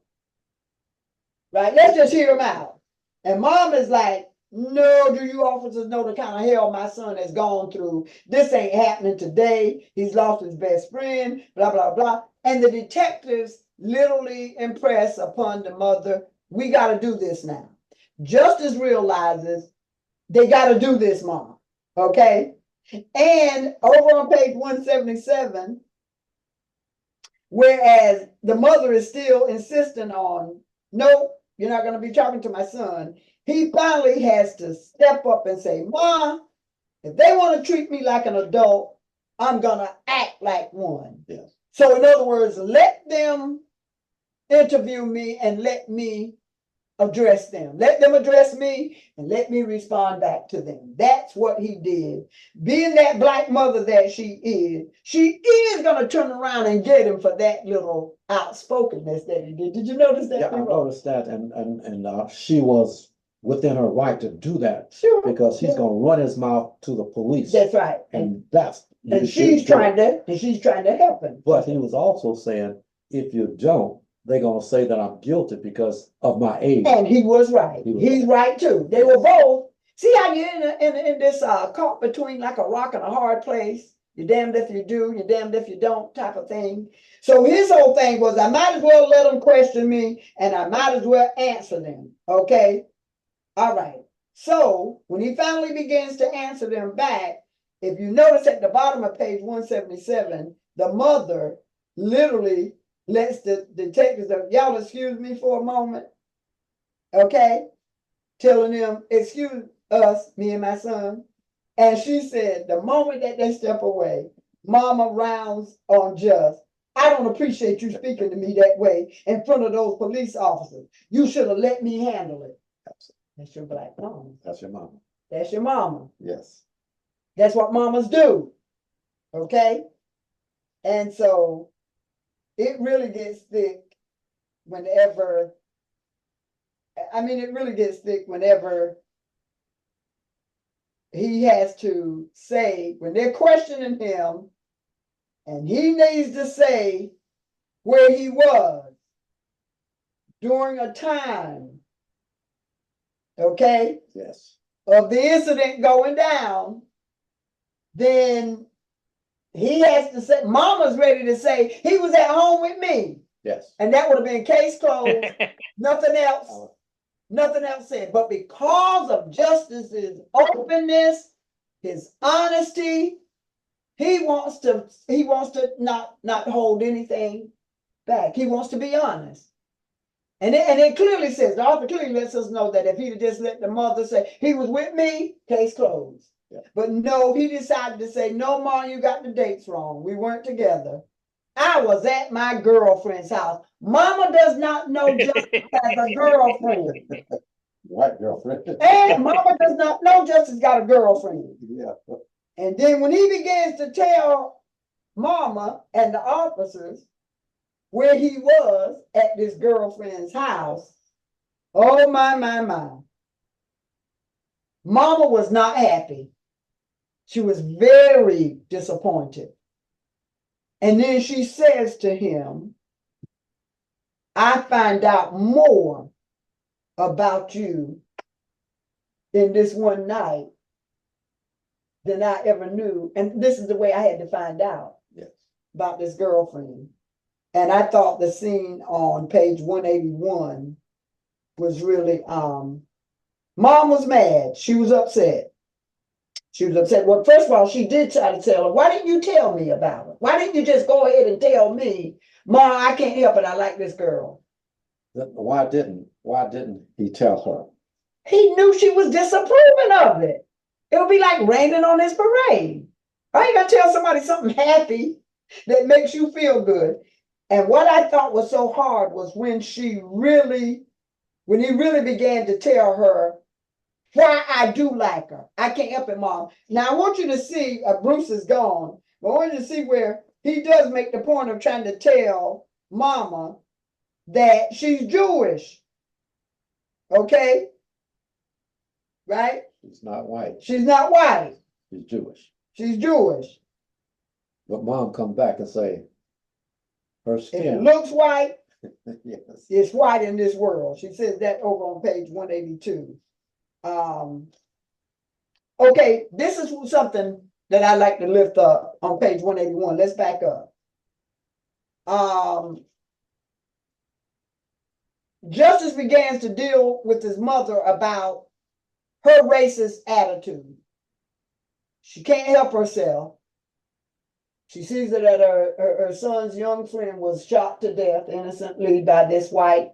Let's just hear him out. And mom is like, no, do you officers know the kind of hell my son has gone through? This ain't happening today. He's lost his best friend, blah, blah, blah. And the detectives literally impress upon the mother, we got to do this now. Justice realizes they got to do this, mom. Okay? And over on page 177, whereas the mother is still insisting on, nope, you're not going to be talking to my son. He finally has to step up and say, Mom, if they want to treat me like an adult, I'm going to act like one. Yes. So in other words, let them interview me and let me address them. Let them address me and let me respond back to them. That's what he did. Being that black mother that she is going to turn around and get him for that little outspokenness that he did. Did you notice that? Yeah, I noticed that. And she was within her right to do that. Sure. Because he's going to run his mouth to the police. That's right. And that's... And she's trying to help him. But he was also saying, if you don't, they're going to say that I'm guilty because of my age. And he was right. He's right too. They were both. See how you're in this caught between like a rock and a hard place. You're damned if you do, you're damned if you don't type of thing. So his whole thing was, I might as well let them question me and I might as well answer them. Okay? All right. So when he finally begins to answer them back, if you notice at the bottom of page 177, the mother literally lets the detectives, y'all excuse me for a moment, okay? Telling them, excuse us, me and my son. And she said, the moment that they step away, Mama rounds on Just. I don't appreciate you speaking to me that way in front of those police officers. You should have let me handle it. That's your black mama. That's your mama. That's your mama. Yes. That's what mamas do. Okay? And so it really gets thick whenever he has to say, when they're questioning him, and he needs to say where he was during a time, okay? Yes. Of the incident going down, then he has to say, Mama's ready to say, he was at home with me. Yes. And that would have been case closed, nothing else. Nothing else said, but because of Justice's openness, his honesty, he wants to not hold anything back. He wants to be honest. And it clearly says, the author clearly lets us know that if he'd have just let the mother say, he was with me, case closed. Yeah. But no, he decided to say, no, Mom, you got the dates wrong. We weren't together. I was at my girlfriend's house. Mama does not know Justice as a girlfriend. White girlfriend. And Mama does not know Justice got a girlfriend. Yeah. And then when he begins to tell Mama and the officers where he was at this girlfriend's house, oh my. Mama was not happy. She was very disappointed. And then she says to him, I find out more about you in this one night than I ever knew. And this is the way I had to find out about this girlfriend. And I thought the scene on page 181 was really, Mom was mad. She was upset. She was upset. Well, first of all, she did try to tell her, why didn't you tell me about it? Why didn't you just go ahead and tell me, Mom, I can't help it. I like this girl. Why didn't he tell her? He knew she was disapproving of it. It would be like raining on his parade. Why you gotta tell somebody something happy that makes you feel good? And what I thought was so hard was when he really began to tell her why I do like her. I can't help it, Mom. Now I want you to see, Bruce is gone, but I want you to see where he does make the point of trying to tell Mama that she's Jewish. Okay? Right? She's not white. She's not white. She's Jewish. She's Jewish. But Mom come back and say, her If it skin. looks white, Yes. it's white in this world. She says that over on page 182. Okay, this is something that I like to lift up on page 181. Let's back up. Justice begins to deal with his mother about her racist attitude. She can't help herself. She sees that her son's young friend was shot to death innocently by this white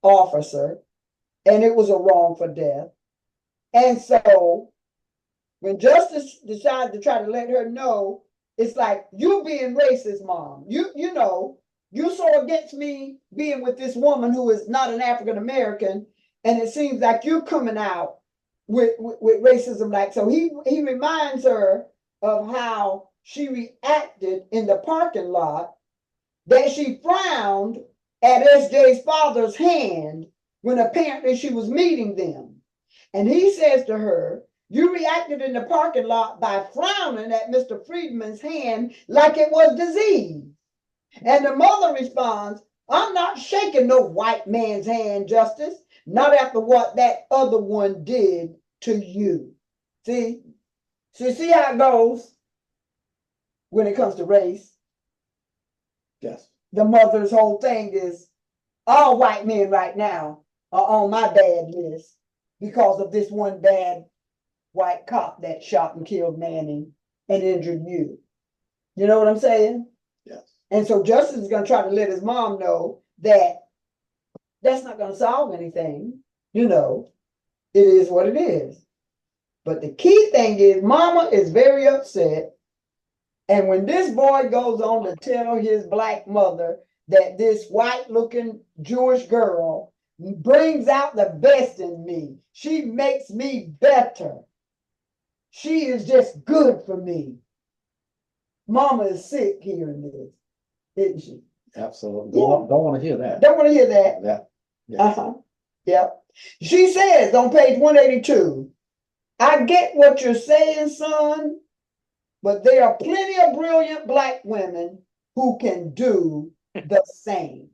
officer, and it was a wrongful death. And so when Justice decided to try to let her know, it's like, you being racist, Mom. You know, you so against me being with this woman who is not an African American, and it seems like you're coming out with racism. Like, so he reminds her of how she reacted in the parking lot, that she frowned at SJ's father's hand when apparently she was meeting them. And he says to her, you reacted in the parking lot by frowning at Mr. Friedman's hand like it was disease. And the mother responds, I'm not shaking no white man's hand, Justice, not after what that other one did to you. See? So see how it goes when it comes to race? Yes. The mother's whole thing is, all white men right now are on my bad list because of this one bad white cop that shot and killed Manning and injured you. You know what I'm saying? Yes. And so Justice is going to try to let his mom know that that's not going to solve anything. You know, it is what it is. But the key thing is, Mama is very upset. And when this boy goes on to tell his black mother that this white-looking Jewish girl brings out the best in me, she makes me better, she is just good for me. Mama is sick hearing this, isn't she? Absolutely. Yeah. Don't want to hear that. Don't want to hear that. Yes. Uh-huh. Yep. She says on page 182, I get what you're saying, son, but there are plenty of brilliant black women who can do the same.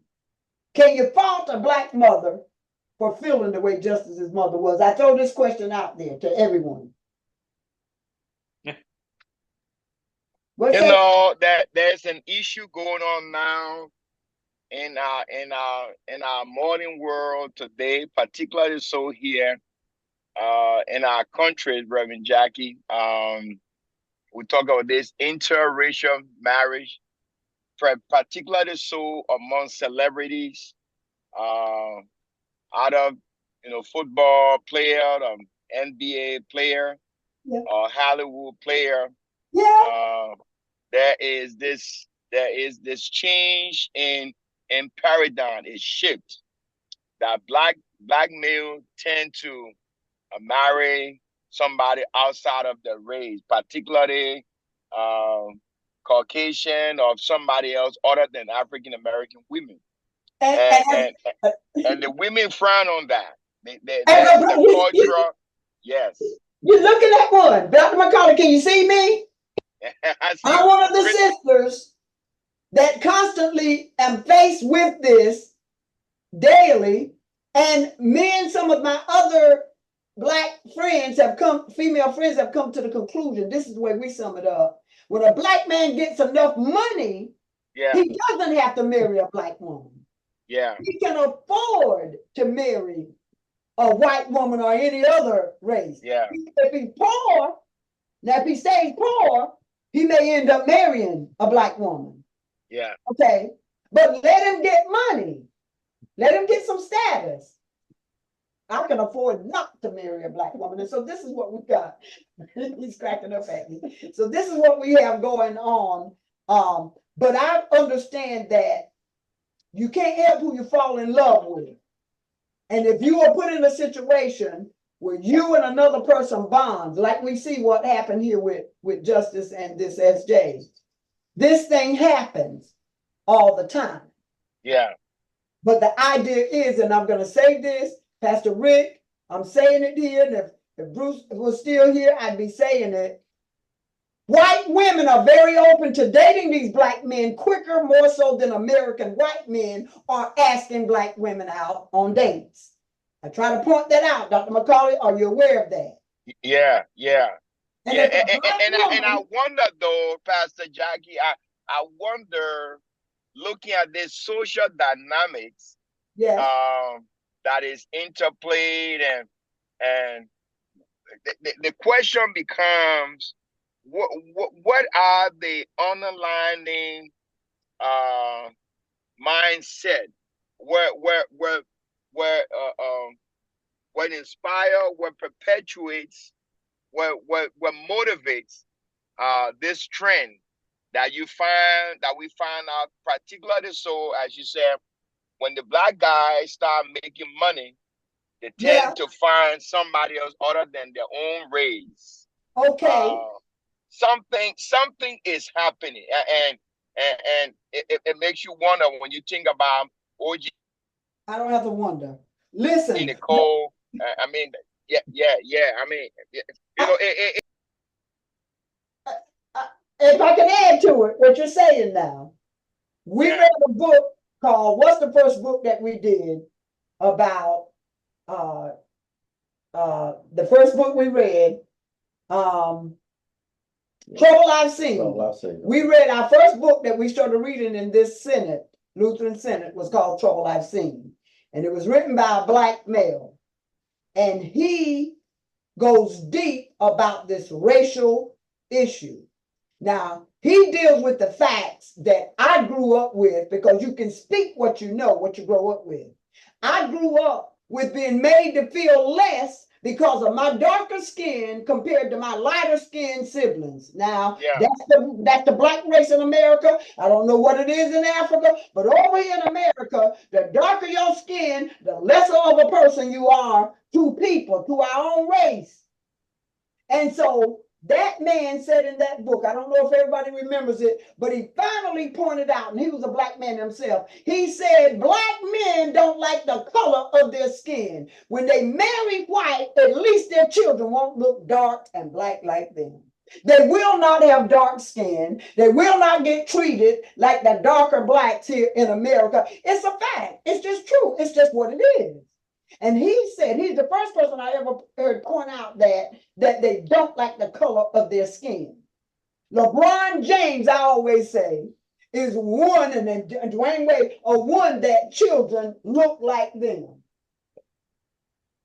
Can you fault a black mother for feeling the way Justice's mother was? I throw this question out there to everyone. What's You that? know that there's an issue going on now in our modern world today, particularly so here in our country, Reverend Jackie. We talk about this interracial marriage, particularly so among celebrities, uh, out of football player, NBA player, Yeah. or Hollywood player. Yeah. Uh, there is this change in paradigm, a shift that black males tend to marry somebody outside of the race, particularly um, Caucasian or somebody else other than African American women, And, and and, and and the women frown on that. That's the and cultural. Yes, you're looking at one. Dr. McCullough, can you see me? I see I'm you. one of the sisters that constantly am faced with this daily. And me and some of my other black friends female friends have come to the conclusion. This is the way we sum it up. When a black man gets enough money, Yeah, he doesn't have to marry a black woman. yeah, He can afford to marry a white woman or any other race. yeah, If he's poor, now if he stays poor, he may end up marrying a black woman. yeah, Okay. But let him get money. Let him get some status. I can afford not to marry a black woman. And so this is what we got. He's cracking up at me. So this is what we have going on. But I understand that you can't help who you fall in love with. And if you are put in a situation where you and another person bonds, like we see what happened here with Justyce and this SJ, this thing happens all the time. yeah, But the idea is, and I'm going to say this, Pastor Rick, I'm saying it here, and if Bruce was still here, I'd be saying it. White women are very open to dating these black men quicker, more so than American white men are asking black women out on dates. I try to point that out. Dr. McCauley, are you aware of that? yeah, yeah. And Yeah, if a black and I woman, wonder though, Pastor Jackie, I wonder, looking at this social dynamics yes, that is interplayed, and the question becomes, what are the underlying mindset what inspire, what perpetuates, what motivates this trend that we find out, particularly so, as you said, when the black guys start making money, they yeah, tend to find somebody else other than their own race. okay. Something is happening, and it makes you wonder when you think about OG I don't have to wonder. Listen, Nicole. I mean, yeah. I mean, if I can add to it, what you're saying now, we yeah, read a book called, what's the first book that we did about the first book we read, Trouble I've Seen. We read our first book that we started reading in this Synod, Lutheran Synod, was called Trouble I've Seen. And it was written by a black male. And he goes deep about this racial issue. Now, he deals with the facts that I grew up with, because you can speak what you know, what you grow up with. I grew up with being made to feel less because of my darker skin compared to my lighter skinned siblings. Now, yeah, that's the black race in America. I don't know what it is in Africa, but over here in America, the darker your skin, the lesser of a person you are to people, to our own race. And so that man said in that book, I don't know if everybody remembers it, but he finally pointed out, and he was a black man himself. He said, black men don't like the color of their skin. When they marry white, at least their children won't look dark and black like them. They will not have dark skin. They will not get treated like the darker blacks here in America. It's a fact. It's just true. It's just what it is. And he said, he's the first person I ever heard point out that they don't like the color of their skin. LeBron James, I always say, is one, and then Dwayne Wade are one that children look like them.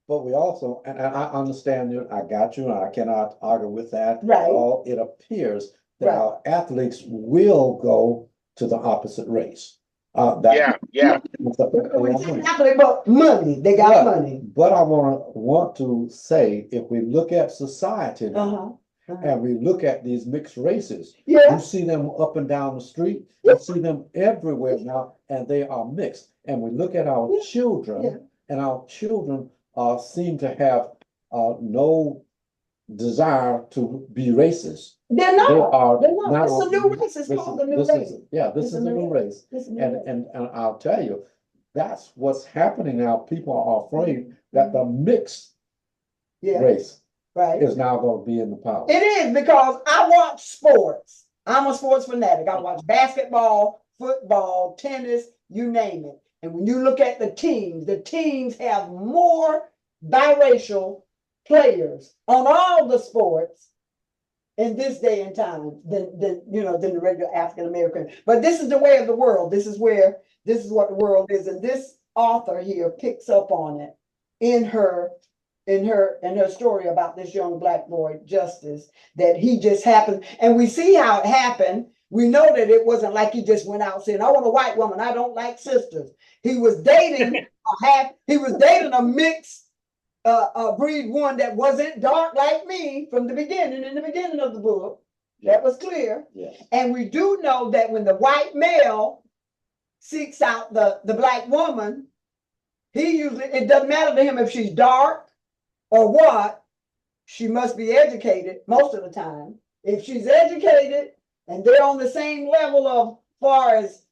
But we also, and I understand you, I got you, and I cannot argue with that. Right. At all. It appears that Right. our athletes will go to the opposite race. Yeah, yeah. But money, they got money. But I want to say, if we look at society now, and we look at these mixed races, Yeah. you see them up and down the street, you see them everywhere now, and they are mixed. And we look at our children, and our children seem to have no desire to be racist. They're not. They're not. not. It's a new race. It's called the new race. This is a new race. And I'll tell you, that's what's happening now. People are afraid that the mixed race is now going to be in the power. It is, because I watch sports. I'm a sports fanatic. I watch basketball, football, tennis, you name it. And when you look at the teams have more biracial players on all the sports in this day and time than the regular African American. But this is the way of the world. This is what the world is. And this author here picks up on it in her story about this young Black boy, Justyce, that he just happened. And we see how it happened. We know that it wasn't like he just went out saying, I want a white woman, I don't like sisters. He was dating a mixed breed, one that wasn't dark like me from the beginning, in the beginning of the book. That was clear. Yeah. And we do know that when the white male seeks out the Black woman, it doesn't matter to him if she's dark or what, she must be educated most of the time. If she's educated and they're on the same level of far as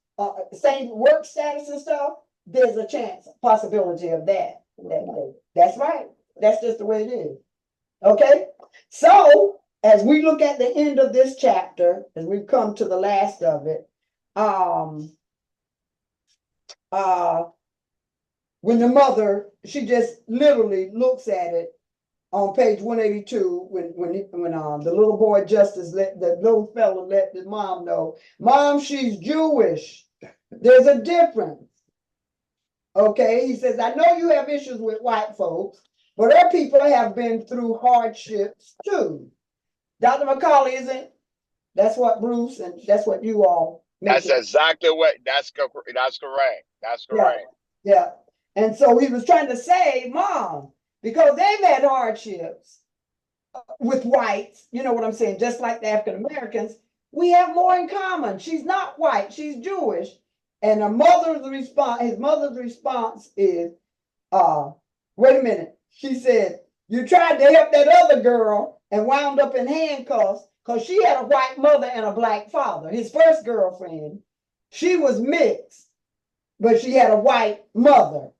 same work status and stuff, there's a possibility of that. That's right. That's just the way it is. Okay. So as we look at the end of this chapter, as we've come to the last of it, when the mother, she just literally looks at it on page 182, when the little boy Justyce the little fella let the mom know, Mom, she's Jewish. There's a difference. Okay, he says, I know you have issues with white folks, but our people have been through hardships too. Dr. McCauley, that's what Bruce and that's what you all That's exactly what, that's correct. That's correct. Yeah. And so he was trying to say, Mom, because they've had hardships with whites, you know what I'm saying, just like the African Americans, we have more in common. She's not white, she's Jewish. And his mother's response is, wait a minute. She said, you tried to help that other girl and wound up in handcuffs because she had a white mother and a Black father. His first girlfriend, she was mixed, but she had a white mother.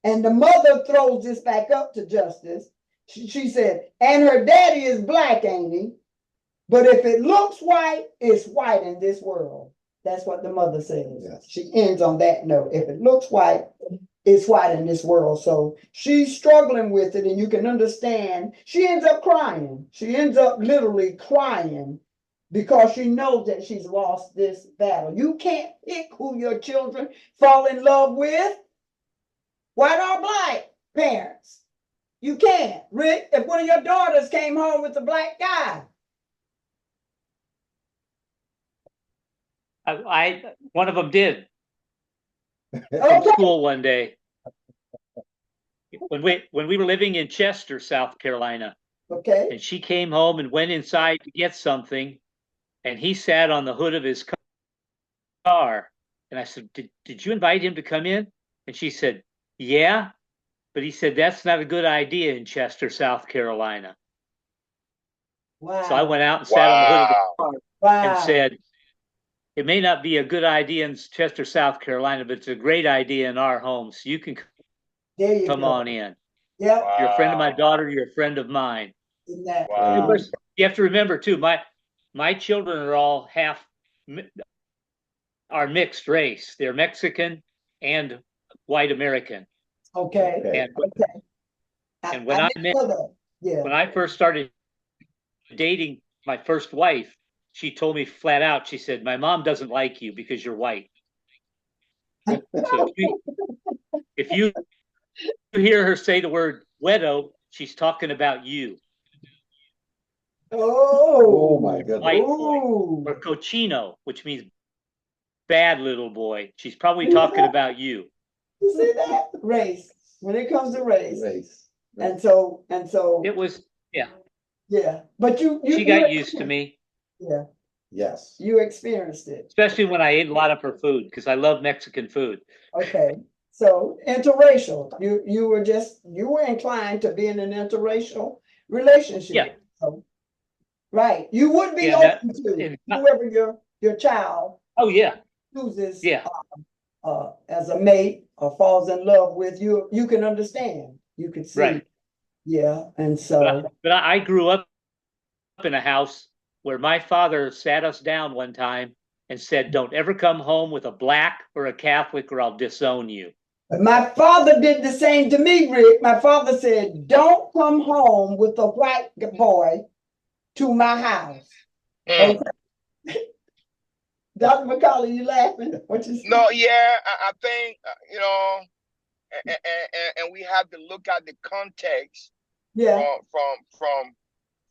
And the mother throws this back up to Justyce. She said, and her daddy is Black, ain't he? But if it looks white, it's white in this world. That's what the mother says. Yes. She ends on that note. If it looks white, it's white in this world. So she's struggling with it, and you can understand. She ends up crying. She ends up literally crying because she knows that she's lost this battle. You can't pick who your children fall in love with. White or Black parents. You can't. Rick, if one of your daughters came home with a Black guy. One of them did. Okay. In school one day. When we were living in Chester, South Carolina. Okay. And she came home and went inside to get something, and he sat on the hood of his car. And I said, did you invite him to come in? And she said, yeah. But he said, that's not a good idea in Chester, South Carolina. Wow. So I went out and sat on the hood of the car and said, it may not be a good idea in Chester, South Carolina, but it's a great idea in our home. So you can come on in. Yep. Wow. You're a friend of my daughter. You're a friend of mine. Wow. You have to remember too, my children are all mixed race. They're Mexican and white American. Okay. And when I first started dating my first wife, she told me flat out, she said, my mom doesn't like you because you're white. So if you hear her say the word wedo, she's talking about you. Oh, Oh, my goodness. White boy. ooh. Or cochino, which means bad little boy. She's probably talking about you. You see that? Race, when it comes to race. Race. And so, It was, yeah, yeah, but you she got used to me, Yeah, Yes. you experienced it. especially when I ate a lot of her food because I love Mexican food. Okay, so interracial, you were inclined to be in an interracial relationship. Yeah. So, right, you would be Yeah, open to and- whoever your child Oh, yeah, chooses yeah. as a mate or falls in love with you. You can understand. You can see. Right. Yeah, and so But I grew up in a house where my father sat us down one time and said, don't ever come home with a black or a Catholic or I'll disown you. my father did the same to me, Rick. My father said, "Don't come home with a white boy to my house." Mm. Okay. Dr. McCauley, you laughing? What you saying? No, yeah, I think you know, and we have to look at the context Yeah,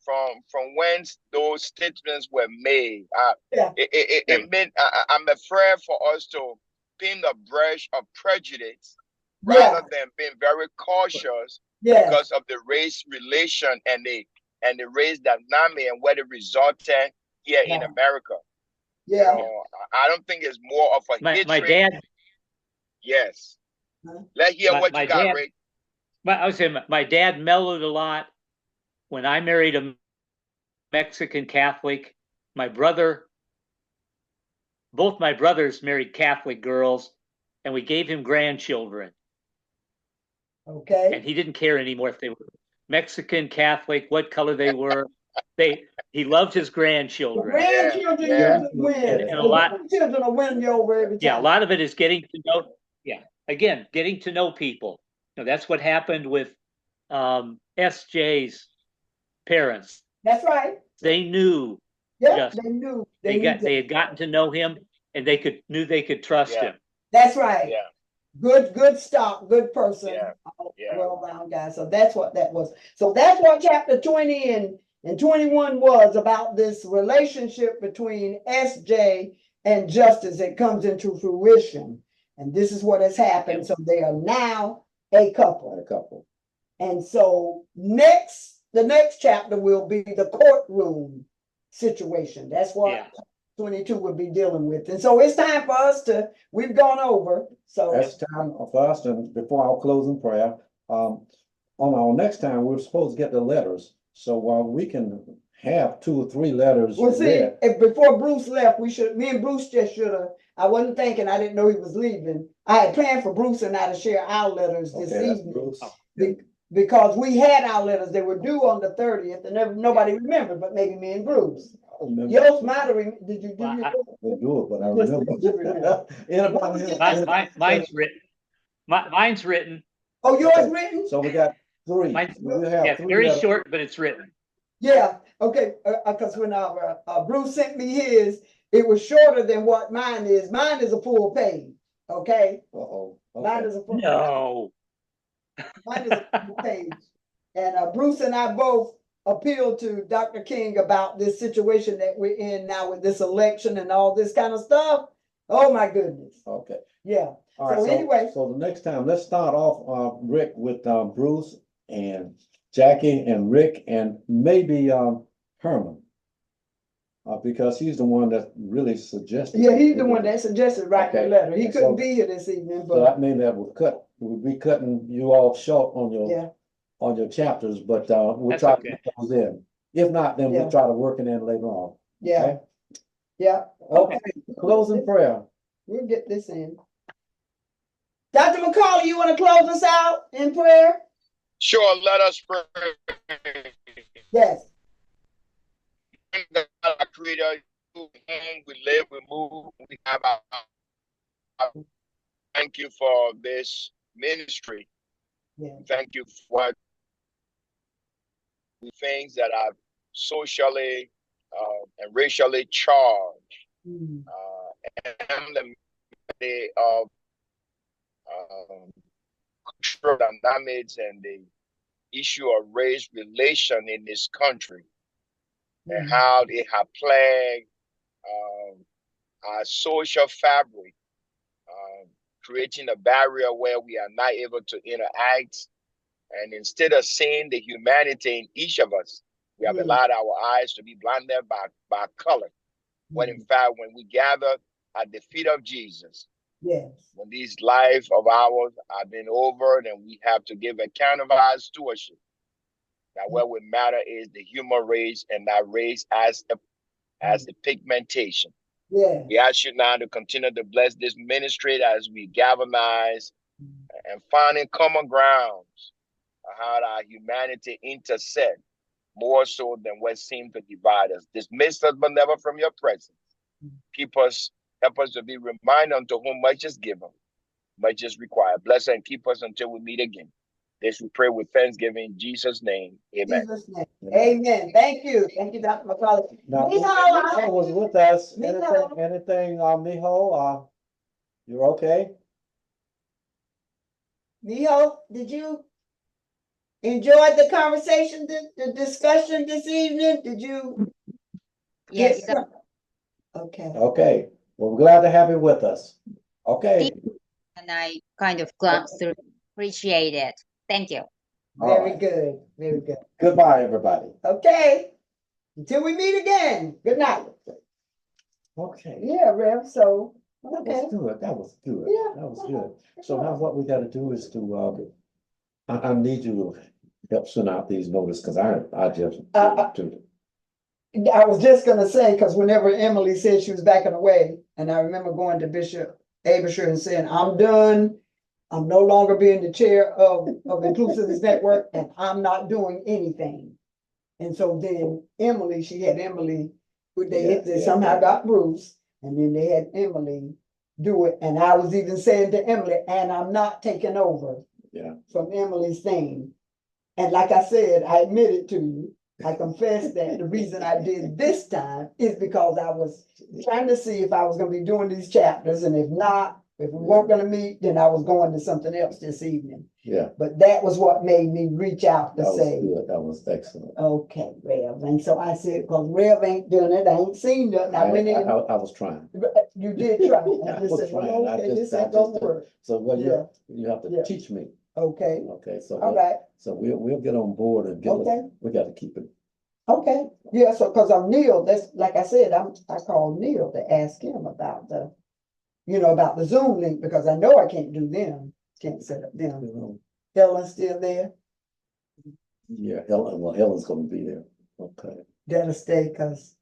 from whence those statements were made. yeah, It meant I'm afraid for us to paint a brush of prejudice yeah, rather than being very cautious yeah, because of the race relation and the race dynamic and what it resulted here in yeah, America. You yeah. know, I don't think it's more of a My hatred. dad, Yes. Huh? Let's hear what my you got, dad, Rick. I would say my dad mellowed a lot when I married a Mexican Catholic. My brother, both my brothers married Catholic girls, and we gave him grandchildren. And Okay. he didn't care anymore if they were Mexican, Catholic, what color they were. He loved his The grandchildren. grandchildren Yeah. usually win. And a The lot, grandchildren will win you over every time. yeah, a lot of it is getting to know. Yeah, again, getting to know people. You know, that's what happened with SJ's parents. That's right. They knew Yeah, just they knew. they knew had gotten to know him, and knew they could trust Yeah. him. That's right. Yeah. Good stock, good person, Yeah. Yeah. well-round guy. So that's what that was. So that's what chapter 20 and 21 was about, this relationship between SJ and Justice that comes into fruition. And this is what has happened. So they are now a couple. A couple. And so the next chapter will be the courtroom situation. That's what 22 would be dealing with. And so it's time for us we've gone over. So It's time for us, and before our closing prayer, on our next time, we're supposed to get the letters. So while we can have 2 or 3 letters we'll see. read. If before Bruce left, me and Bruce just should have. I wasn't thinking, I didn't know he was leaving. I had planned for Bruce and I to share our letters this that's evening. Bruce. Because we had our letters, they were due on the 30th, and nobody remembered, but maybe me and Bruce. Yours might have, did you do Well, your? We'll do it, but I Just- remember. just remember. Anybody Mine's written. Mine's written. Oh, yours written? So we got 3. Mine's, We'll have yeah, 3 very letters. short, but it's written. Yeah, okay, because when Bruce sent me his, it was shorter than what mine is. Mine is a full page, okay? Uh-oh. Mine Okay. is a full. No. Mine is a full page. And Bruce and I both appealed to Dr. King about this situation that we're in now with this election and all this kind of stuff. Oh, my goodness. Okay. Yeah. All right. So anyway. So the next time, let's start off, Rick, with Bruce and Jackie and Rick and maybe Herman. Because he's the one that really suggested. Yeah, he's the one that suggested writing the letter. He And couldn't so- be here this evening, So that but means that we'll be cutting you all short on yeah, your chapters, but we'll That's try to okay. get those in. If not, then Yeah. we'll try to work it in later on. yeah, Okay? yeah. Okay, closing prayer. We'll get this in. Dr. McCauley, you want to close us out in prayer? Sure, let us pray. Yes. God, our creator, whom we live, we move, we have our thank you for this ministry. Yeah. Thank you for the things that are socially and racially charged. Mm. Emblematic of cultural dynamics and the issue of race relation in this country and how they have plagued our social fabric, creating a barrier where we are not able to interact. And instead of seeing the humanity in each of us, we have allowed our eyes to be blinded by color. When in fact, when we gather at the feet of Jesus, Yes. when these lives of ours have been over, then we have to give account of our stewardship. That what would matter is the human race and not race as the pigmentation. Yes. We ask you now to continue to bless this ministry as we galvanize and finding common grounds of how our humanity intersect more so than what seems to divide us. Dismiss us, but never from your presence. Keep us, help us to be reminded unto whom much is given, much is required. Bless and keep us until we meet again. This we pray with thanksgiving in Jesus' name. Amen. Jesus' name. Amen. Thank you. Thank you, Dr. McCauley. Now, Miho, Miho was with us. Miho. Anything, Miho, you're okay? Miho, did you enjoy the conversation, the discussion this evening? Did you? Yes, get sir. some- Okay. Okay, well, we're glad to have you with us. Okay. And I kind of glanced through. Appreciate it. Thank you. Very right. good. Very good. Goodbye, everybody. Okay. Until we meet again. Good night. Okay. Yeah, Rev. So, That okay. was good. That was good. Yeah. That was good. So now what we gotta do is to, I need you to help send out these notices, cause I just. I was just gonna say, because whenever Emily said she was backing away, and I remember going to Bishop Abisher and saying, I'm done. I'm no longer being the chair of Inclusiveness Network, and I'm not doing anything. And so then Emily, they somehow got Bruce, and then they had Emily do it. And I was even saying to Emily, and I'm not taking over from Emily's thing. And like I said, I admitted to you, I confessed that the reason I did this time is because I was trying to see if I was gonna be doing these chapters, and if not, if we weren't gonna meet, then I was going to something else this evening. Yeah. But that was what made me reach out to say. Good. That was excellent. Okay, Rev. And so I said, because Rev ain't doing it, I ain't seen nothing. I went in. I was trying. You did try. I I just was said, well, trying. okay, this ain't gonna work. So what Yeah. you have to teach me. Okay, Okay, so. all right, So we'll get on board and get, Okay. we gotta keep it. okay. Yeah, so, because I'm Neil, that's, like I said, I called Neil to ask him about about the Zoom link, because I know I can't do them, can't set up them. Helen's still there? Yeah, Helen's gonna be there. Okay. Gotta stay, because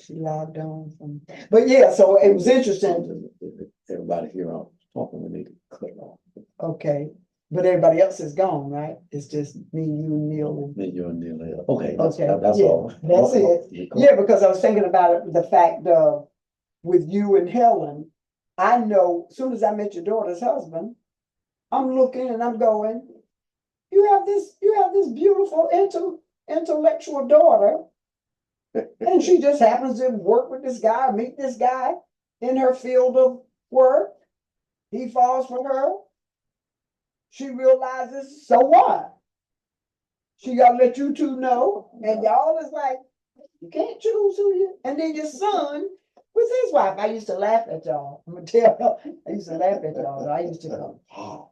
she logged on. But yeah, so it was interesting. Everybody here on talking, we need to clear off. Okay, but everybody else is gone, right? It's just me, you, and Neil. Me, you and Neil. Okay, Okay, that's yeah, all. that's it. Yeah, because I was thinking about it, the fact of with you and Helen, I know as soon as I met your daughter's husband, I'm looking and I'm going, you have this beautiful intellectual daughter, and she just happens to work with this guy, meet this guy in her field of work. He falls for her. She realizes, so what? She gotta let you two know, and y'all is like, you can't choose who you. And then your son with his wife. I used to laugh at y'all. I'm gonna tell y'all. I used to laugh at y'all. I used to go, oh.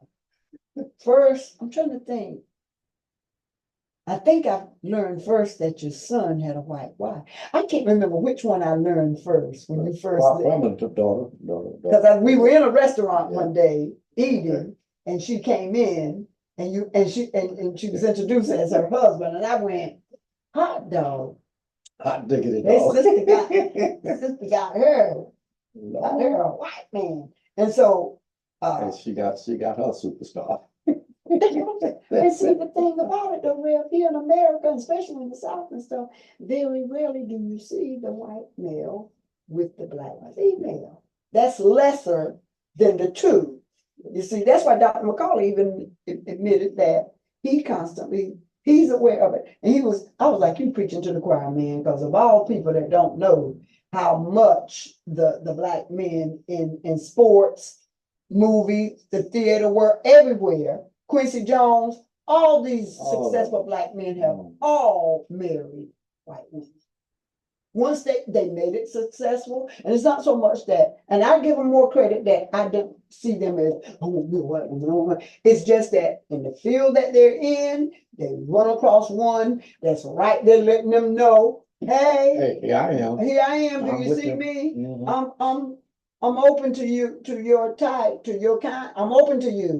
First, I'm trying to think. I think I learned first that your son had a white wife. I can't remember which one I learned first when you first. Daughter. Because we were in a restaurant one day eating, and she came in, and she was introduced as her husband, and I went, hot dog. Hot diggity dog. This sister got her a white man, and so. And she got her superstar. And see, the thing about it, though, Rev, here in America, especially in the South and stuff, very rarely do you see the white male with the black female. That's lesser than the two. You see, that's why Dr. McCauley even admitted that he constantly He's aware of it. And I was like, you preaching to the choir, man, because of all people that don't know how much the black men in sports, movies, the theater work, everywhere, Quincy Jones, all these All of successful black men have Mm. all married white women. Once they made it successful, and it's not so much that, and I give them more credit that I don't see them as, oh, you know what, it's just that in the field that they're in, they run across one that's right there letting them know, hey, Hey, here I am. here I am, do I'm you with see you. me? Mhm. I'm open to you, to your type, to your kind, I'm open to you.